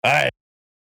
Hi,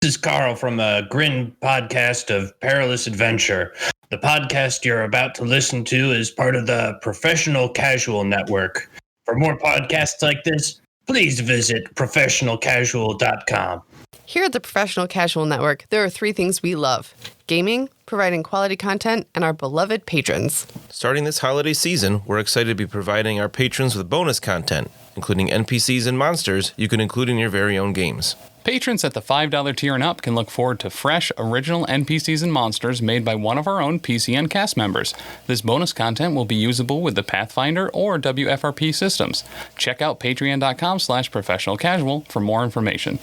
this is Carl from the Grin podcast of Perilous Adventure. The podcast you're about to listen to is part of the Professional Casual Network. For more podcasts like this, please visit professionalcasual.com. Here at the Professional Casual Network, there are three things we love: gaming, providing quality content, and our beloved patrons. Starting this holiday season, we're excited to be providing our patrons with bonus content, including NPCs and monsters you can include in your very own games. Patrons at the $5 tier and up can look forward to fresh, original NPCs and monsters made by one of our own PCN cast members. This bonus content will be usable with the Pathfinder or WFRP systems. Check out patreon.com/professionalcasual for more information.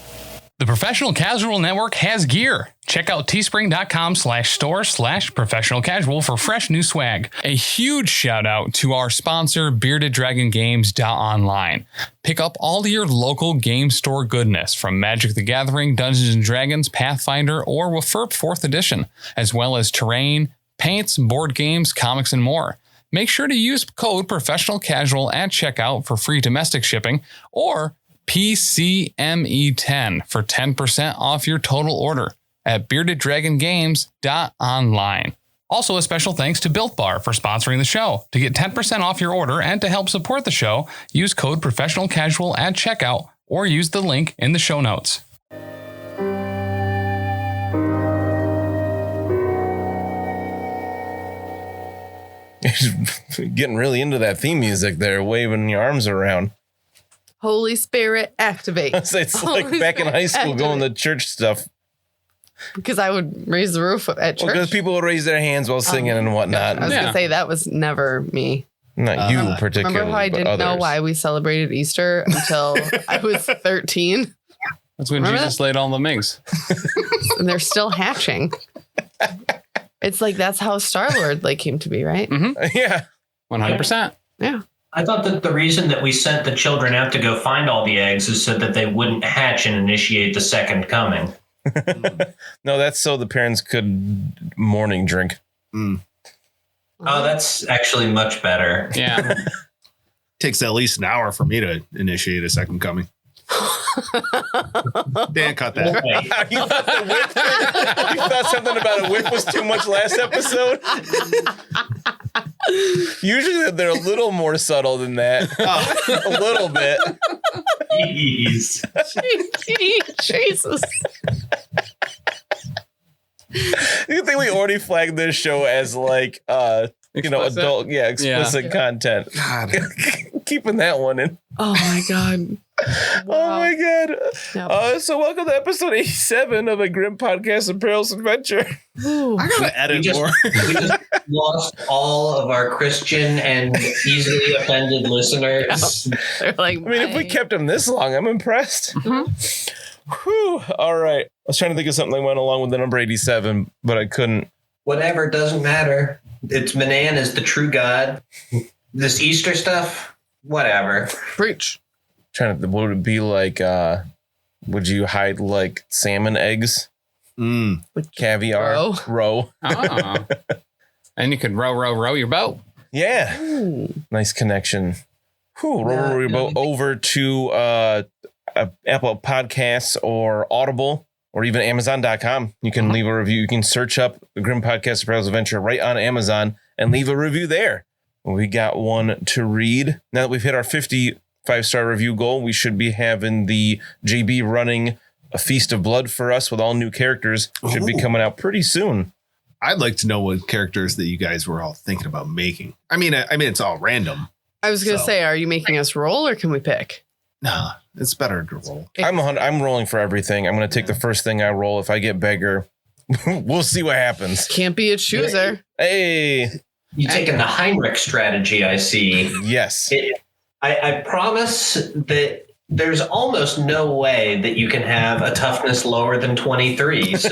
The Professional Casual Network has gear. Check out teespring.com/store/professionalcasual for fresh new swag. A huge shout out to our sponsor, beardeddragongames.online. Pick up all your local game store goodness from Magic the Gathering, Dungeons & Dragons, Pathfinder, or WFRP 4th edition, as well as terrain, paints, board games, comics, and more. Make sure to use code PROFessionalCasual at checkout for free domestic shipping, or PCME10 for 10% off your total order at beardeddragongames.online. Also, a special thanks to Built Bar for sponsoring the show. To get 10% off your order and to help support the show, use code PROFessionalCasual at checkout or use the link in the show notes. Getting really into that theme music there, waving your arms around. Holy Spirit, activate. It's like Holy back in high Spirit, school going to church stuff. Because I would raise the roof at church. Because people would raise their hands while singing and whatnot. I was going to say that was never me. Not you particularly. Remember how I didn't know why we celebrated Easter until I was 13? That's when Jesus laid all the eggs. And they're still hatching. It's like that's how Star-Lord came to be, right? Mm-hmm. Yeah. 100%. Yeah. I thought that the reason that we sent the children out to go find all the eggs is so that they wouldn't hatch and initiate the second coming. No, that's so the parents could morning drink. Oh, that's actually much better. Yeah. Takes at least an hour for me to initiate a second coming. Dan, cut that. You thought something about a whip was too much last episode? Usually they're a little more subtle than that. A little bit. Jeez. Jesus. You think we already flagged this show as explicit? Explicit content. God. Keeping that one in. Oh my God. Wow. Oh my God. Yep. So welcome to episode 87 of a Grim Podcast of Perilous Adventure. Ooh. I gotta edit more. We just lost all of our Christian and easily offended listeners. They're like, if we kept them this long, I'm impressed. Mm-hmm. Whew. All right. I was trying to think of something that went along with the number 87, but I couldn't. Whatever, doesn't matter. It's Manan is the true God. This Easter stuff, whatever. Preach. Trying to, what would it be like? Would you hide like salmon eggs? Caviar? Row. Oh. And you could row your boat. Yeah. Ooh. Nice connection. Row your boat over to Apple Podcasts or Audible or even Amazon.com. You can leave a review. You can search up the Grim Podcast of Perilous Adventure right on Amazon and leave a review there. We got one to read. Now that we've hit our 50 5-star review goal, we should be having the JB running a Feast of Blood for us with all new characters. Should be coming out pretty soon. I'd like to know what characters that you guys were all thinking about making. I mean, it's all random. I was going to say, are you making us roll or can we pick? Nah, it's better to roll. I'm rolling for everything. I'm going to take the first thing I roll. If I get beggar, we'll see what happens. Can't be a chooser. Hey. You're taking the Heinrich strategy, I see. Yes. I promise that there's almost no way that you can have a toughness lower than 23. So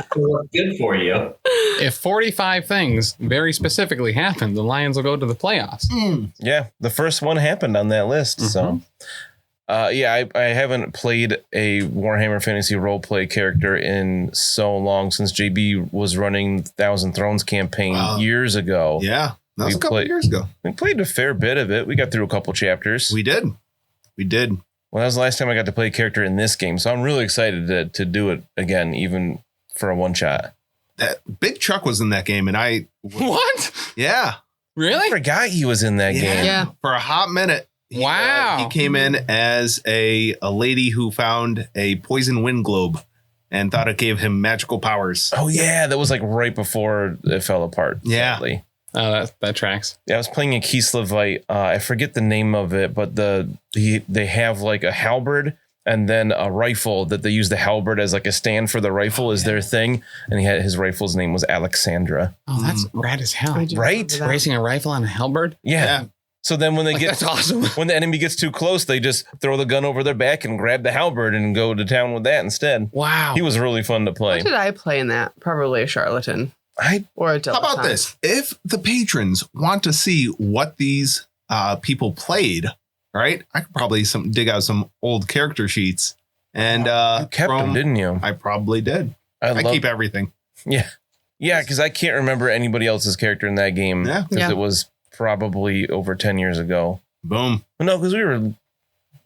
it's good for you. If 45 things very specifically happen, the Lions will go to the playoffs. Yeah, the first one happened on that list. So, I haven't played a Warhammer Fantasy roleplay character in so long, since JB was running Thousand Thrones campaign years ago. Yeah, that was a couple years ago. We played a fair bit of it. We got through a couple chapters. We did. A Well, that was the last time I got to play a character in this game, so I'm really excited to do it again, even for a one shot. That Big Chuck was in that game, and What? yeah, Really? I forgot he was in that game. Yeah. for a hot minute. Wow. He came in as a lady who found a poison wind globe and thought it gave him magical powers. Oh yeah, that was like right before it fell apart. Yeah. Sadly. Oh, that tracks. Yeah, I was playing a Kislevite. I forget the name of it, but they have like a halberd and then a rifle that they use the halberd as like a stand for the rifle is their thing. And his rifle's name was Alexandre. Oh, that's rad as hell. I do Right? remember that. Racing a rifle on a halberd? Yeah. So then when they That's awesome. when the enemy gets too close, they just throw the gun over their back and grab the halberd and go to town with that instead. Wow. He was really fun to play. What did I play in that? Probably a charlatan or a How dilettante. about this? If the patrons want to see what these people played, right? I could probably dig out some old character sheets and You kept them, didn't you? I probably did. I keep everything. Yeah. Yeah, because I can't remember anybody else's character in that game. Yeah. Because it was probably over 10 years ago. Boom. No, because we were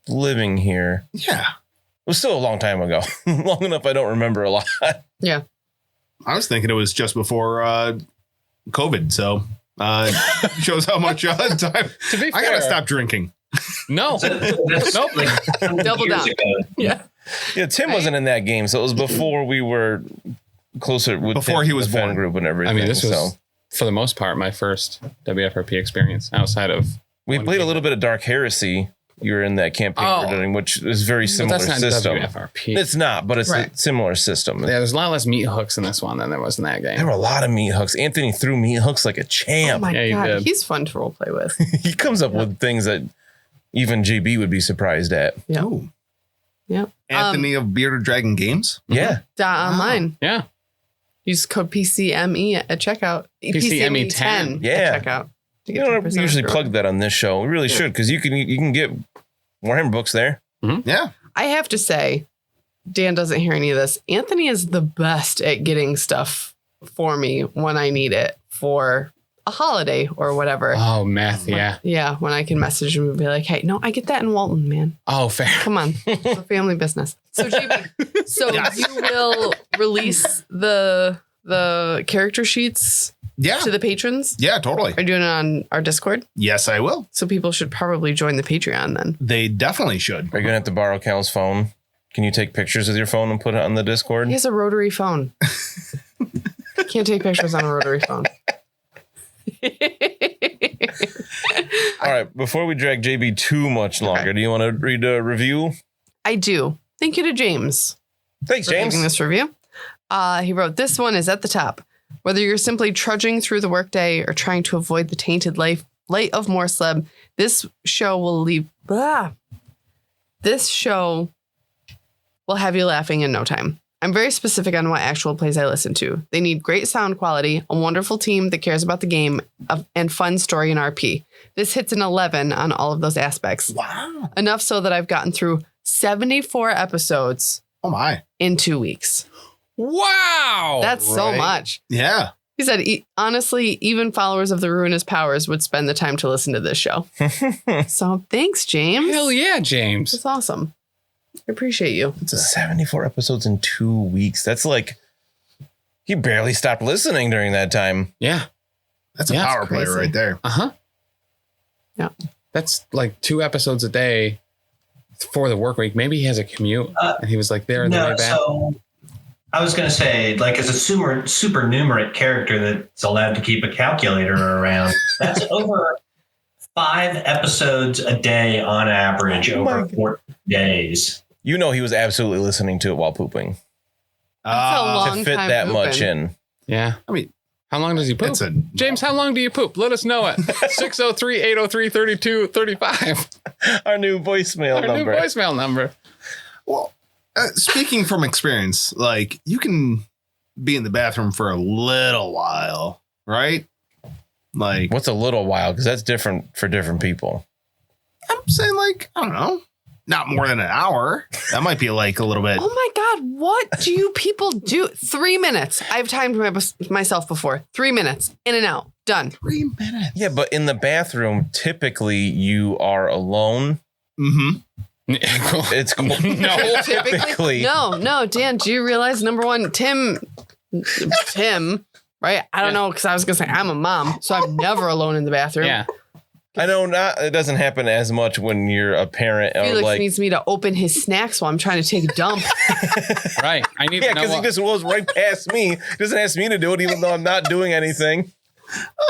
living here. Yeah. It was still a long time ago. Long enough I don't remember a lot. Yeah. I was thinking it was just before COVID. So shows how much time. To be I got to fair- stop drinking. No. That's Nope. like Double years down. ago. Yeah. Yeah, Tim wasn't in that game, so it was before we were closer with Before Tim, he was the fan born. group and everything. I mean, this was, so for the most part, my first WFRP experience outside of. we one played a game. little bit of Dark Heresy. You were in that campaign Oh. we're doing, which is very But similar that's not system. WFRP. It's not, but it's Right. a similar system. Yeah, there's a lot less meat hooks in this one than there was in that game. There were a lot of meat hooks. Anthony threw meat hooks like a Oh champ. my Yeah, you God. did. He's fun to role play with. He comes up with things that even JB would be surprised at. Yeah. Ooh. Yeah. Anthony of Bearded Dragon Games. Yeah. Online. Yeah. Use code PCME at checkout. PCME 10. Yeah. At checkout. To You get don't 10% usually off. plug that on this show. We really should, because you can get Warhammer books there. Yeah. I have to say, Dan doesn't hear any of this. Anthony is the best at getting stuff for me when I need it for a holiday or whatever. Oh, math. Yeah. Yeah, when I can message him and be like, hey, no, I get that in Walton, man. Oh, fair. Come on. It's a family business. So, JB, so Yes. you will release the character sheets Yeah. to the patrons? Yeah, totally. Are you doing it on our Discord? Yes, I will. So people should probably join the Patreon then. They definitely should. Are you gonna have to borrow Cal's phone? Can you take pictures with your phone and put it on the Discord? He has a rotary phone. Can't take pictures on a rotary phone. All right. Before we drag JB too much longer, do you want to read a review? I do. Thank you to James Thanks, for James. giving this review. He wrote, this one is at the top. Whether you're simply trudging through the workday or trying to avoid the tainted light of Morsleb, this show will have you laughing in no time. I'm very specific on what actual plays I listen to. They need great sound quality, a wonderful team that cares about the game, and fun story and RP. This hits an 11 on all of those aspects. Wow. Enough so that I've gotten through 74 episodes Oh my. in 2 weeks. Wow. That's so much. Yeah. He said, honestly, even followers of the Ruinous Powers would spend the time to listen to this show. So thanks, James. Hell yeah, James. That's awesome. I appreciate you. It's 74 episodes in 2 weeks. That's like he barely stopped listening during that time. Yeah. That's a Yeah, it's power player crazy. right there. Uh-huh. Yeah. That's like 2 episodes a day for the work week. Maybe he has a commute and he was like there on the way back. So I was going to say, like, as a supernumerate character that's allowed to keep a calculator around, that's over 5 episodes a day on average over 14 days. You know he was absolutely listening to it while pooping That's a to long fit time that pooping. much in. Yeah. I mean, How long does he poop? it's a James, how long do you poop? Let us know it. 603-803-3235. Our new voicemail Our new number. voicemail number. well. Speaking from experience, like you can be in the bathroom for a little while, right? Like What's a little while? Because that's different for different people. I'm saying, like I don't know, not more than an hour. That might be like a little bit. Oh my God, what do you people do? 3 minutes. I've timed myself before. 3 minutes, in and out, done. 3 minutes. Yeah, but in the bathroom, typically you are alone. Mm-hmm. It's cool. No, typically. No, Dan, do you realize, number one, Tim, right? I don't know, because I was going to say I'm a mom, so I'm never alone in the bathroom. Yeah. I know it doesn't happen as much when you're a parent or Felix like. needs me to open his snacks while I'm trying to take a dump. Right. I need to know because he just goes right past me. He doesn't ask me to do it, even though I'm not doing anything.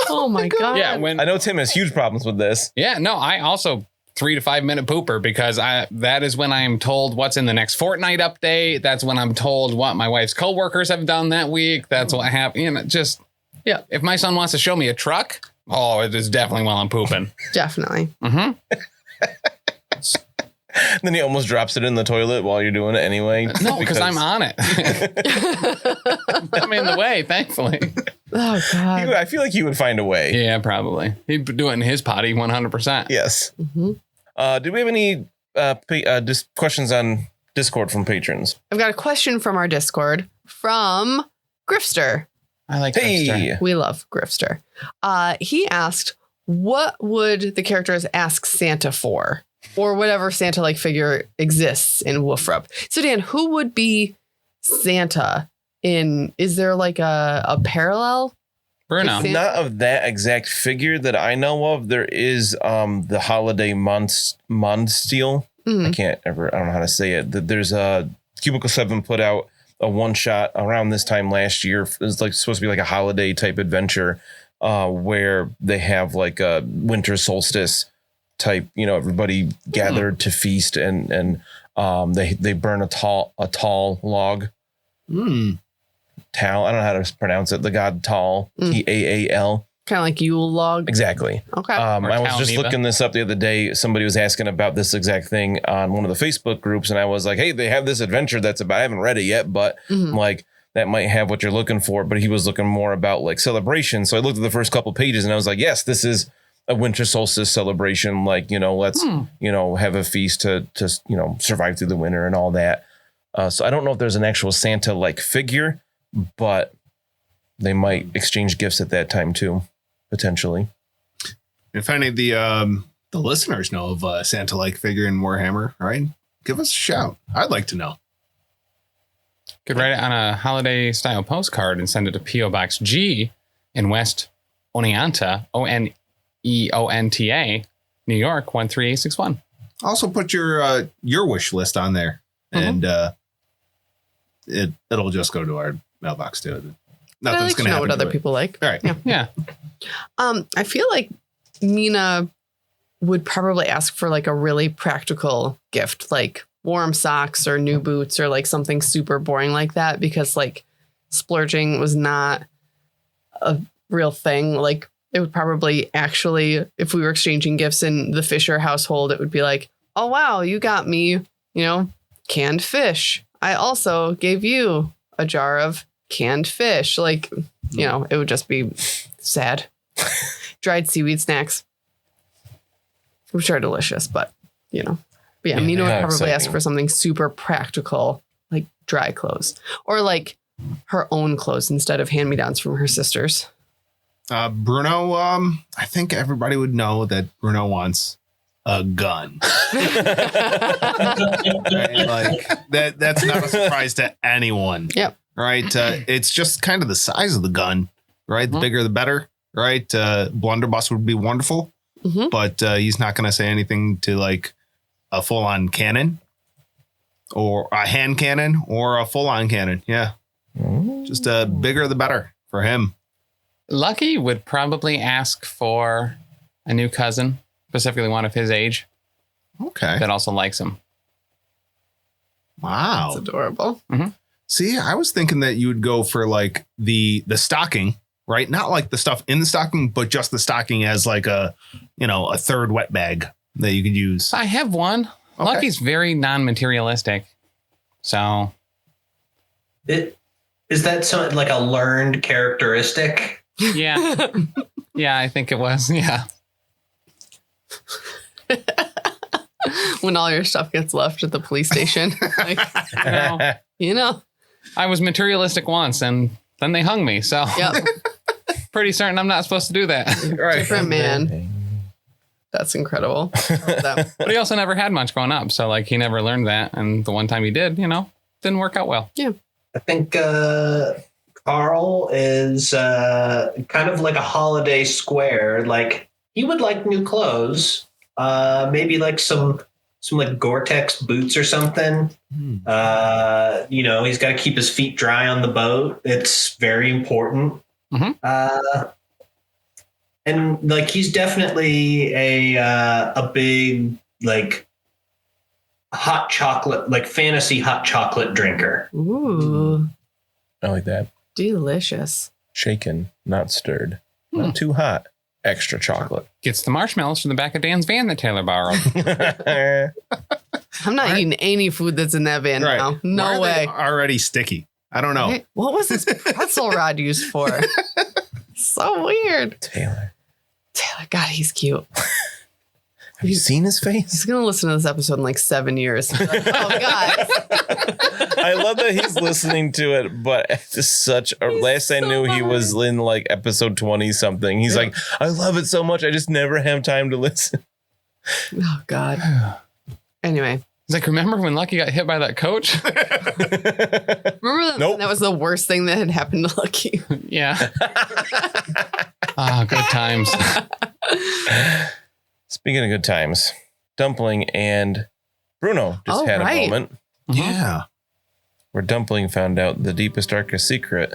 Oh my God. Yeah. I know Tim has huge problems with this. Yeah. No, I also 3 to 5 minute pooper because that is when I am told what's in the next Fortnite update. That's when I'm told what my wife's coworkers have done that week. That's what happened. You know, just, yeah. If my son wants to show me a truck, it is definitely while I'm pooping. Definitely. Mm-hmm. Then he almost drops it in the toilet while you're doing it anyway. No, because I'm on it. I'm in the way, thankfully. Oh, God. I feel like he would find a way. Yeah, probably. He'd do it in his potty 100%. Yes. Mm-hmm. Do we have any questions on Discord from patrons? I've got a question from our Discord from Grifster. I like Hey. Grifster. We love Grifster. He asked, what would the characters ask Santa for? Or whatever Santa-like figure exists in Woofrup. So, Dan, who would be Santa in... Is there like a parallel? Bruno. Not of that exact figure that I know of. There is the holiday Mondsteel. Mm-hmm. I don't know how to say it. There's a Cubicle 7 put out a one shot around this time last year. It's like supposed to be like a holiday type adventure where they have like a winter solstice type, everybody gathered to feast and they burn a tall log. Tal, I don't know how to pronounce it. The god Tal, Taal. Kind of like Yule log. Exactly. Okay. I was just Neva. looking this up the other day. Somebody was asking about this exact thing on one of the Facebook groups, and I was like, "Hey, they have this adventure that's about. I haven't read it yet, but like that might have what you're looking for." But he was looking more about like celebration. So I looked at the first couple pages, and I was like, "Yes, this is a winter solstice celebration. Like let's have a feast to survive through the winter and all that." So I don't know if there's an actual Santa like figure, but they might exchange gifts at that time too. Potentially. If any of the listeners know of a Santa-like figure in Warhammer, right? Give us a shout. I'd like to know. Could write it on a holiday style postcard and send it to P.O. Box G in West Oneonta, Oneonta, New York, 13861. Also put your wish list on there, and it'll just go to our mailbox too. Nothing's going to know happen. what other people like. All right. Yeah. I feel like Mina would probably ask for like a really practical gift, like warm socks or new boots or like something super boring like that, because like splurging was not a real thing. Like it would probably actually, if we were exchanging gifts in the Fisher household, it would be like, oh, wow, you got me, canned fish. I also gave you a jar of canned fish. Like, it would just be sad. Dried seaweed snacks, which are delicious, but Mina would probably exciting. ask for something super practical, like dry clothes or like her own clothes instead of hand-me-downs from her sisters. Bruno, I think everybody would know that Bruno wants a gun. Right? Like that's not a surprise to anyone. Yep. Right. It's just kind of the size of the gun, right? The bigger, the better, right? Blunderbuss would be wonderful, but he's not going to say anything to like a full on cannon or a hand cannon or a full on cannon. Yeah. Just bigger, the better for him. Lucky would probably ask for a new cousin, specifically one of his age, Okay. that also likes him. Wow. It's adorable. See, I was thinking that you would go for like the stocking, right? Not like the stuff in the stocking, but just the stocking as like a third wet bag that you could use. I have one. Okay. Lucky's very non-materialistic. So Is that something like a learned characteristic? yeah. Yeah, I think it was. Yeah. When all your stuff gets left at the police station. Like, I was materialistic once and then they hung me. So yep. pretty certain I'm not supposed to do that. Right. Different man. That's incredible. But he also never had much growing up. So like he never learned that. And the one time he did, didn't work out well. Yeah. I think Carl is kind of like a holiday square. Like he would like new clothes, maybe like some like Gore-Tex boots or something. He's got to keep his feet dry on the boat. It's very important. Mm-hmm. And like he's definitely a big like hot chocolate, like fantasy hot chocolate drinker. Ooh, I like that. Delicious. Shaken, not stirred, not too hot. Extra chocolate. Gets the marshmallows from the back of Dan's van that Taylor borrowed. I'm not eating any food that's in that van now. No way. Already sticky. I don't know. Right? What was this pretzel rod used for? So weird. Taylor, God, he's cute. have you seen his face? He's going to listen to this episode in like 7 years. Like, oh, God. I love that he's listening to it, but it's such a last I knew he was in like episode 20 something. He's like, I love it so much. I just never have time to listen. Oh, God. Anyway. He's like, remember when Lucky got hit by that coach? Remember that was the worst thing that had happened to Lucky. Yeah. Good times. Speaking of good times, Dumpling and Bruno just had a moment. Yeah. Where Dumpling found out the deepest, darkest secret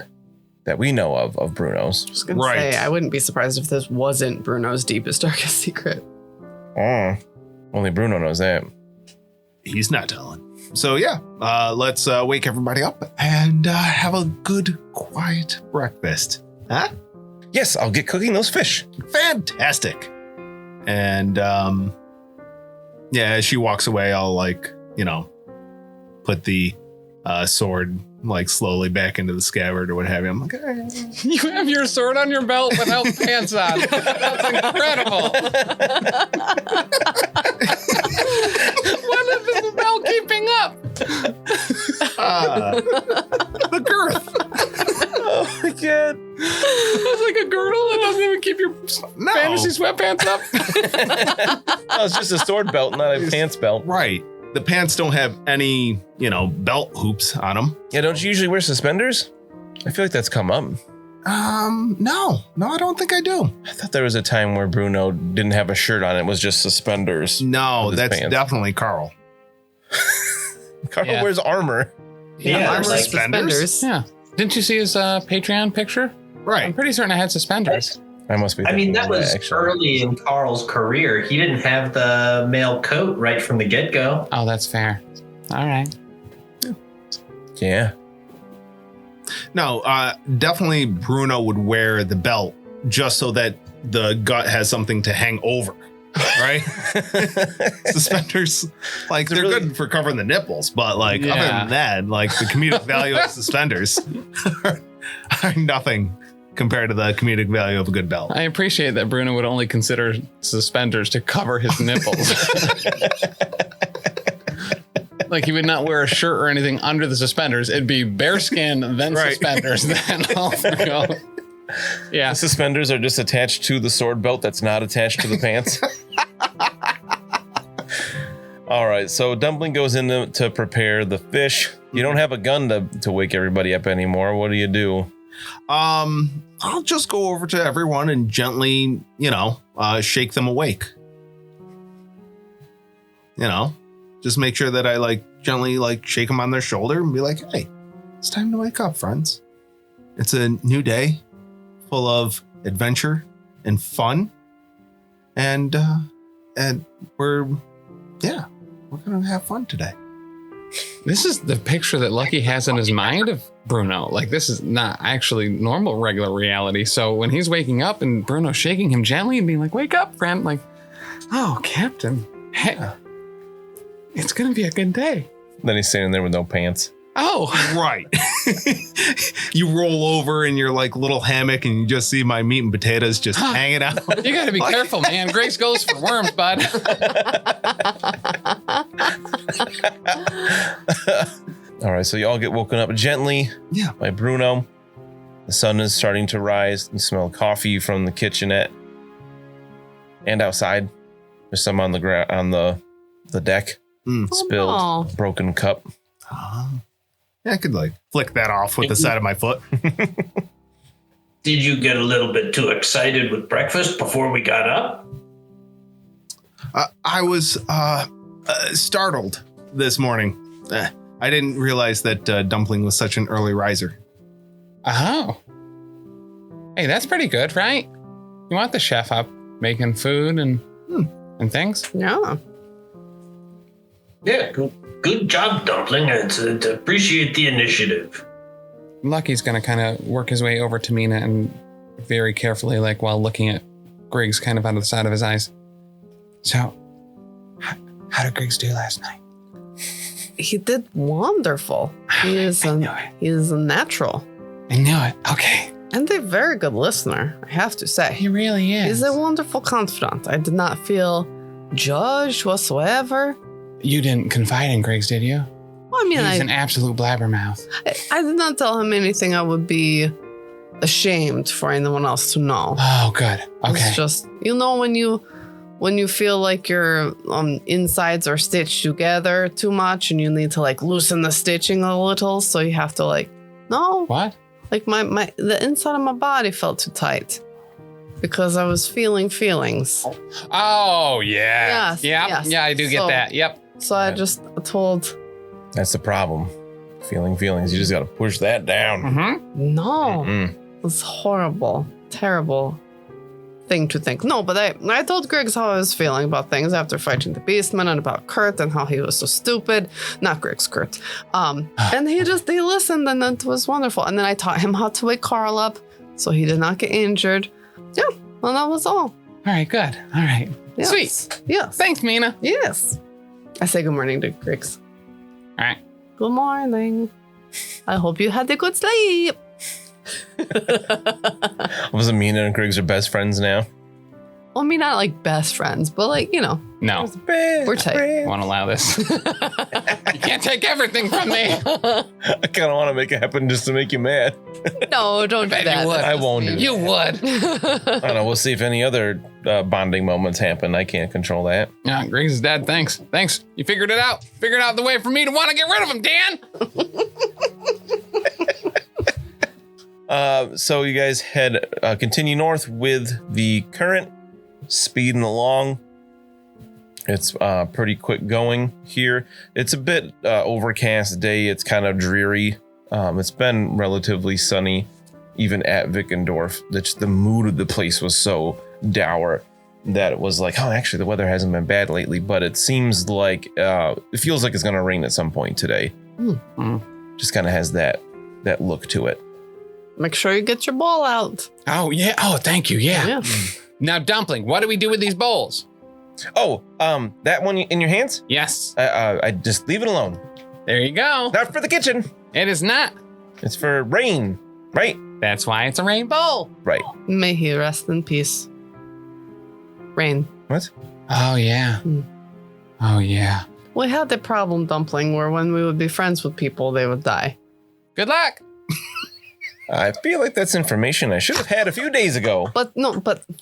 that we know of Bruno's. I was going to say, I wouldn't be surprised if this wasn't Bruno's deepest, darkest secret. Only Bruno knows that. He's not telling. So yeah, let's wake everybody up and have a good, quiet breakfast. Huh? Yes, I'll get cooking those fish. Fantastic. And as she walks away, I'll put the sword like slowly back into the scabbard or what have you. I'm like, hey. You have your sword on your belt without pants on. That's incredible. What is the belt keeping up? The girth. Oh my God. It's like a girdle that doesn't even keep your fantasy sweatpants up. No, it's just a sword belt, not a pants belt. Right. The pants don't have any, belt hoops on them. Yeah, don't you usually wear suspenders? I feel like that's come up. No, I don't think I do. I thought there was a time where Bruno didn't have a shirt on. It was just suspenders. No, that's definitely Carl. Carl wears armor. Yeah, armor like suspenders. Yeah. Didn't you see his Patreon picture? Right. I'm pretty certain I had suspenders. I must be. I mean, that was early in Carl's career. He didn't have the male coat right from the get-go. Oh, that's fair. All right. Yeah. No, definitely Bruno would wear the belt just so that the gut has something to hang over, right? Suspenders, like they're really good for covering the nipples, but other than that, like the comedic value of suspenders are nothing compared to the comedic value of a good belt. I appreciate that Bruno would only consider suspenders to cover his nipples. Like he would not wear a shirt or anything under the suspenders. It'd be bare skin, then suspenders, then off we go. Yeah. The suspenders are just attached to the sword belt that's not attached to the pants. All right, so Dumpling goes in to prepare the fish. You don't have a gun to wake everybody up anymore. What do you do? I'll just go over to everyone and gently, shake them awake. Just make sure that I gently shake them on their shoulder and be like, hey, it's time to wake up, friends. It's a new day full of adventure and fun. And we're going to have fun today. This is the picture that Lucky has in his mind of Bruno. Like, this is not actually normal, regular reality. So when he's waking up and Bruno's shaking him gently and being like, wake up, friend. Like, oh, Captain. Hey, it's going to be a good day. Then he's standing there with no pants. Oh. Right. You roll over in your little hammock and you just see my meat and potatoes just hanging out. You got to be careful, man. Grace goes for worms, bud. All right, so you all get woken up gently by Bruno. The sun is starting to rise. You smell coffee from the kitchenette and outside. There's some on the ground, on the deck. Spilled, no. broken cup. Yeah, I could like flick that off with the side of my foot. Did you get a little bit too excited with breakfast before we got up? I was startled this morning. I didn't realize that Dumpling was such an early riser. Oh. Hey, that's pretty good, right? You want the chef up making food and things? Yeah. Yeah, good job, Dumpling. I appreciate the initiative. Lucky's going to kind of work his way over to Mina and very carefully, like while looking at Griggs kind of out of the side of his eyes. So, how did Griggs do last night? He did wonderful. He is a natural. I knew it. Okay. And a very good listener, I have to say. He really is. He's a wonderful confidant. I did not feel judged whatsoever. You didn't confide in Griggs, did you? Well, I mean, He's an absolute blabbermouth. I did not tell him anything I would be ashamed for anyone else to know. Oh, good. Okay. It's just, when you feel like your insides are stitched together too much and you need to like loosen the stitching a little, so you have to like, no. What? Like the inside of my body felt too tight because I was feeling feelings. Oh, yeah. Yes, Yep. yes. Yeah, I do get that. Yep. So I just told, That's the problem. Feeling feelings. You just got to push that down. Mm-hmm. no, it's horrible, terrible thing to think. No, but I told Griggs how I was feeling about things after fighting the Beastman and about Kurt and how he was so stupid. Not Griggs, Kurt. And he listened and it was wonderful. And then I taught him how to wake Carl up so he did not get injured. Yeah, well, that was all. All right, good. All right. Yes. Sweet. Yes. Thanks, Mina. Yes. I say good morning to Griggs. All right. Good morning. I hope you had a good sleep. Was it Mina and Griggs are best friends now? Well, I mean, not like best friends, but like, No, we're tight. I won't allow this. You can't take everything from me. I kind of want to make it happen just to make you mad. No, don't do bet that. you would. I won't do that. You would. I don't know. We'll see if any other bonding moments happen. I can't control that. Yeah, Griggs is dead. Thanks. You figured it out. Figured out the way for me to want to get rid of him, Dan. So you guys continue north with the current, speeding along. It's pretty quick going here. It's a bit overcast day. It's kind of dreary. It's been relatively sunny, even at Wickendorf. The mood of the place was so dour that it was like, oh, actually, the weather hasn't been bad lately, but it seems like it feels like it's going to rain at some point today. Just kind of has that look to it. Make sure you get your ball out. Oh, yeah. Oh, thank you. Yeah. Now, Dumpling, what do we do with these bowls? Oh, that one in your hands? Yes. I just leave it alone. There you go. Not for the kitchen. It is not. It's for rain, right? That's why it's a rain bowl. Right. May he rest in peace. Rain. What? Oh, yeah. Oh, yeah. We had the problem, Dumpling, where when we would be friends with people, they would die. Good luck. I feel like that's information I should have had a few days ago. But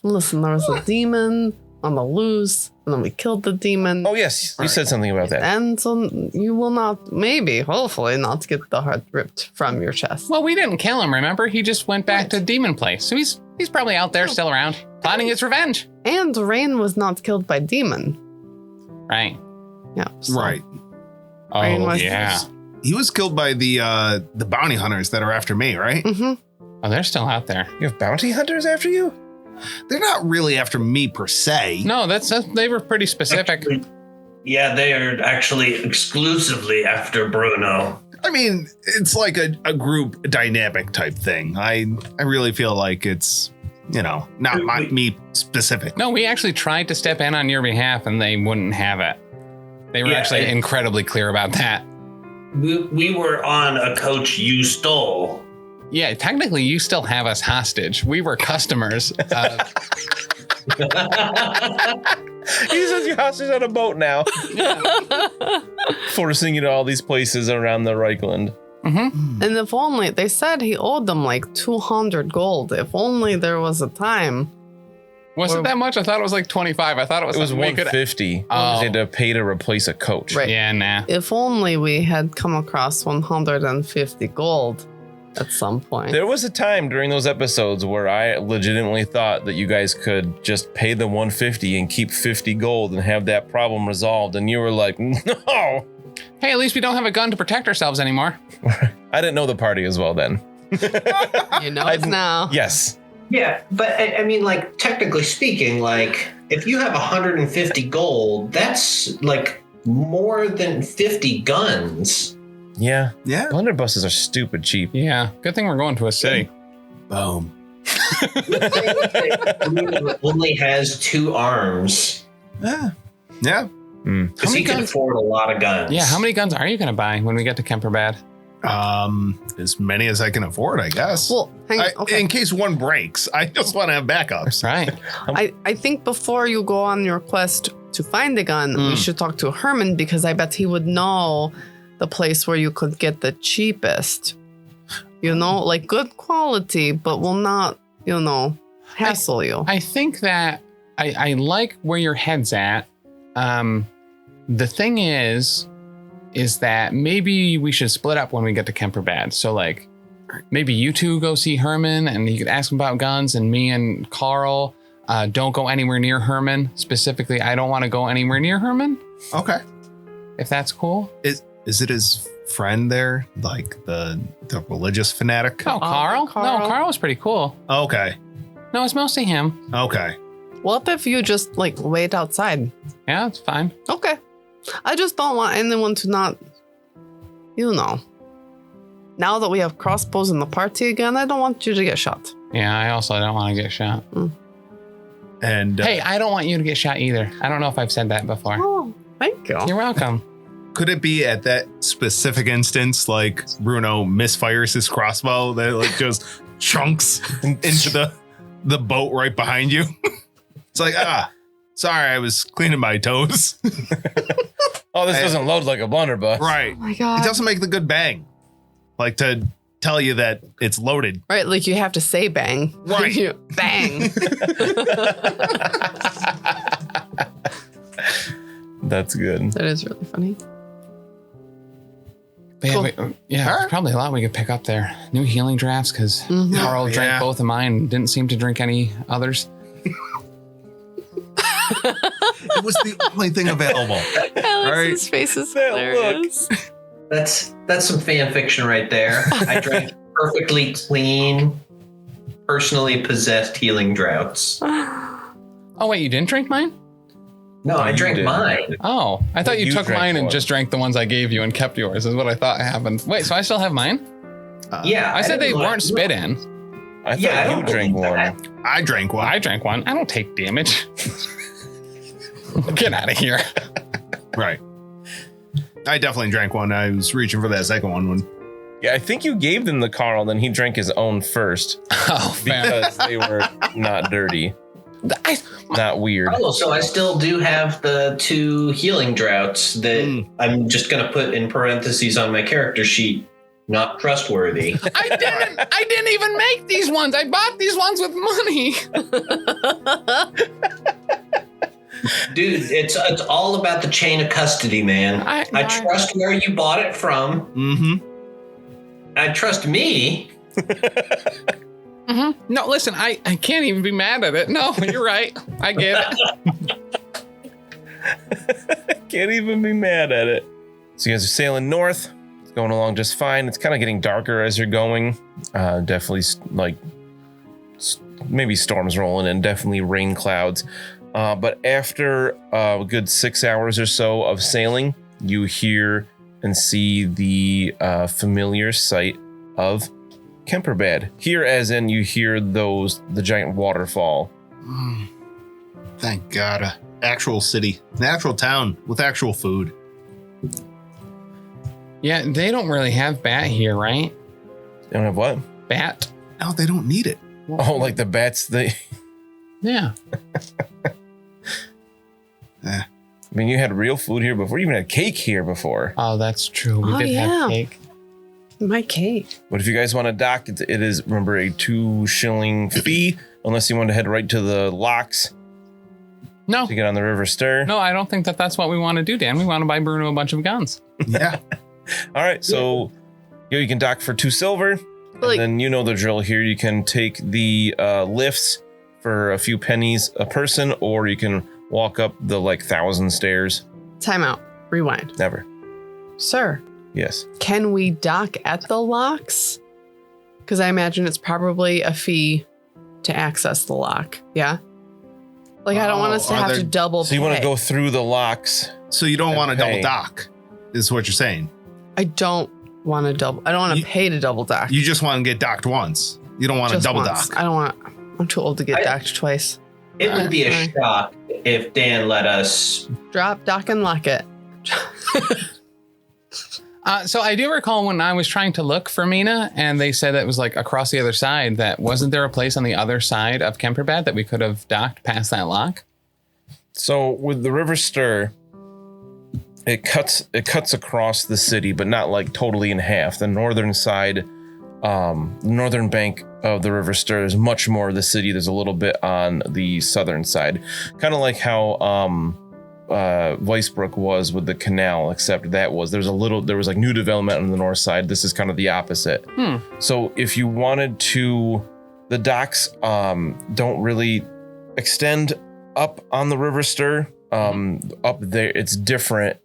listen, there was a demon on the loose, and then we killed the demon. Oh, yes. You said something about that. And so you will not, hopefully not get the heart ripped from your chest. Well, we didn't kill him, remember? He just went back to Demon Place. So he's probably out there still around, plotting his revenge. And Rain was not killed by demon. Right. Yeah. So Right. Rain Oh, was- yeah. He was killed by the bounty hunters that are after me, right? Mm-hmm. Oh, they're still out there. You have bounty hunters after you? They're not really after me per se. No, they were pretty specific. Yeah, they are actually exclusively after Bruno. I mean, it's like a group dynamic type thing. I really feel like it's, not me specific. No, we actually tried to step in on your behalf and they wouldn't have it. They were actually incredibly clear about that. We were on a coach you stole. Yeah, technically you still have us hostage. We were customers. He says you're hostage on a boat now. Forcing you to all these places around the Reichland. Mm-hmm. And if only, they said he owed them like 200 gold. If only there was a time Was it that much? I thought it was like 25. I thought it was. It was something we could- 150. Oh. They had to pay to replace a coach. Right. Yeah, nah. If only we had come across 150 gold at some point. There was a time during those episodes where I legitimately thought that you guys could just pay the 150 and keep 50 gold and have that problem resolved. And you were like, no. Hey, at least we don't have a gun to protect ourselves anymore. I didn't know the party as well then. You know it now. Yes. Yeah, but I mean, like, technically speaking, like, if you have 150 gold, that's like more than 50 guns. Yeah. Yeah. Blunderbusses are stupid cheap. Yeah, good thing we're going to a city. Boom. Bruno only has 2 arms Yeah. Yeah. because many he can guns- afford a lot of guns. Yeah, how many guns are you going to buy when we get to Kemperbad? As many as I can afford, I guess. Well, hang on. Okay. In case one breaks, I just want to have backups. Right. I think before you go on your quest to find the gun, we should talk to Herman because I bet he would know the place where you could get the cheapest. You know, like good quality, but will not, hassle you. I think that I like where your head's at. The thing is that maybe we should split up when we get to Kemperbad. So like maybe you two go see Herman and you could ask him about guns, and me and Carl don't go anywhere near Herman. Specifically, I don't want to go anywhere near Herman, Okay. if that's cool. Is it his friend there? Like the religious fanatic? Oh, Carl? Carl. No, Carl was pretty cool. Okay. No, it's mostly him. Okay. What if you just like wait outside? Yeah, it's fine. Okay. I just don't want anyone to not, Now that we have crossbows in the party again, I don't want you to get shot. Yeah, I also don't want to get shot. And Hey, I don't want you to get shot either. I don't know if I've said that before. Oh, thank you. You're welcome. could it be at that specific instance, like Bruno misfires his crossbow that it like just chunks into the boat right behind you? It's like, sorry, I was cleaning my toes. Oh, this doesn't load like a blunderbuss. Right. Oh my God. It doesn't make the good bang. Like to tell you that it's loaded. Right, like you have to say bang. Right. Bang. That's good. That is really funny. But yeah, Cool. there's probably a lot we could pick up there. New healing drafts, because Carl drank Yeah. both of mine and didn't seem to drink any others. It was the only thing available. Alex's face is hilarious. That's some fan fiction right there. I drank perfectly clean, personally possessed healing droughts. Oh, wait, you didn't drink mine? No, I you drank did. mine. Oh, I thought you You took drank mine and one. just drank the ones I gave you and kept yours, is what I thought happened. Wait, so I still have mine? Yeah, I said they didn't want- weren't spit in. I thought Yeah, I you don't drank believe one. that. I drank one. I drank one. I don't take damage. Get out of here. Right. I definitely drank one. I was reaching for that second one when Yeah, I think you gave them the Carl, then he drank his own first Oh, fair. because they were not dirty, not weird. Oh, so I still do have the 2 healing droughts that I'm just going to put in parentheses on my character sheet. Not trustworthy. I didn't even make these ones. I bought these ones with money. Dude, it's all about the chain of custody, man. I trust where you bought it from. Mm-hmm. I trust me. No, listen, I can't even be mad at it. No, you're right. I get it. Can't even be mad at it. So you guys are sailing north. It's going along just fine. It's kind of getting darker as you're going. Definitely maybe storms rolling in. Definitely rain clouds. But after a good 6 hours or so of sailing, you hear and see the familiar sight of Kemperbad. Here, as in you hear the giant waterfall. Thank God. A actual city, an actual town with actual food. Yeah, they don't really have bat here, right? They don't have what? Bat? No, they don't need it. Oh, like the bats. Yeah. I mean, you had real food here before. You even had cake here before. Oh, that's true. We did have cake. My cake. But if you guys want to dock, it is, remember, a 2 shilling fee unless you want to head right to the locks No, to get on the River Stir. no, I don't think that's what we want to do, Dan. We want to buy Bruno a bunch of guns. Yeah. All right, so you can dock for 2 silver. Like- And then you know the drill here. You can take the lifts for a few pennies a person, or you can walk up the 1,000 stairs. Time out. Rewind. Never. Sir, Yes. can we dock at the locks? Because I imagine it's probably a fee to access the lock. Yeah? I don't want us to are have there- to double So you want pay. to go through the locks. So you don't want to Okay. double dock, is what you're saying. I don't want to double. I don't want to You- pay to double dock. You just want to get docked once. You don't want to Just double once. dock. I don't want. I'm too old to get I- docked twice. It would be a Alright. shock if Dan let us. Drop, dock, and lock it. So I do recall when I was trying to look for Mina, and they said it was across the other side. That wasn't there a place on the other side of Kemperbad that we could have docked past that lock? So with the River Stir, it cuts across the city, but not totally in half. The northern side, northern bank of the River Stir is much more of the city. There's a little bit on the southern side, kind of like how Weisbrook was with the canal, except there was new development on the north side. This is kind of the opposite. So if you wanted to, the docks don't really extend up on the River Stir. Up there it's different.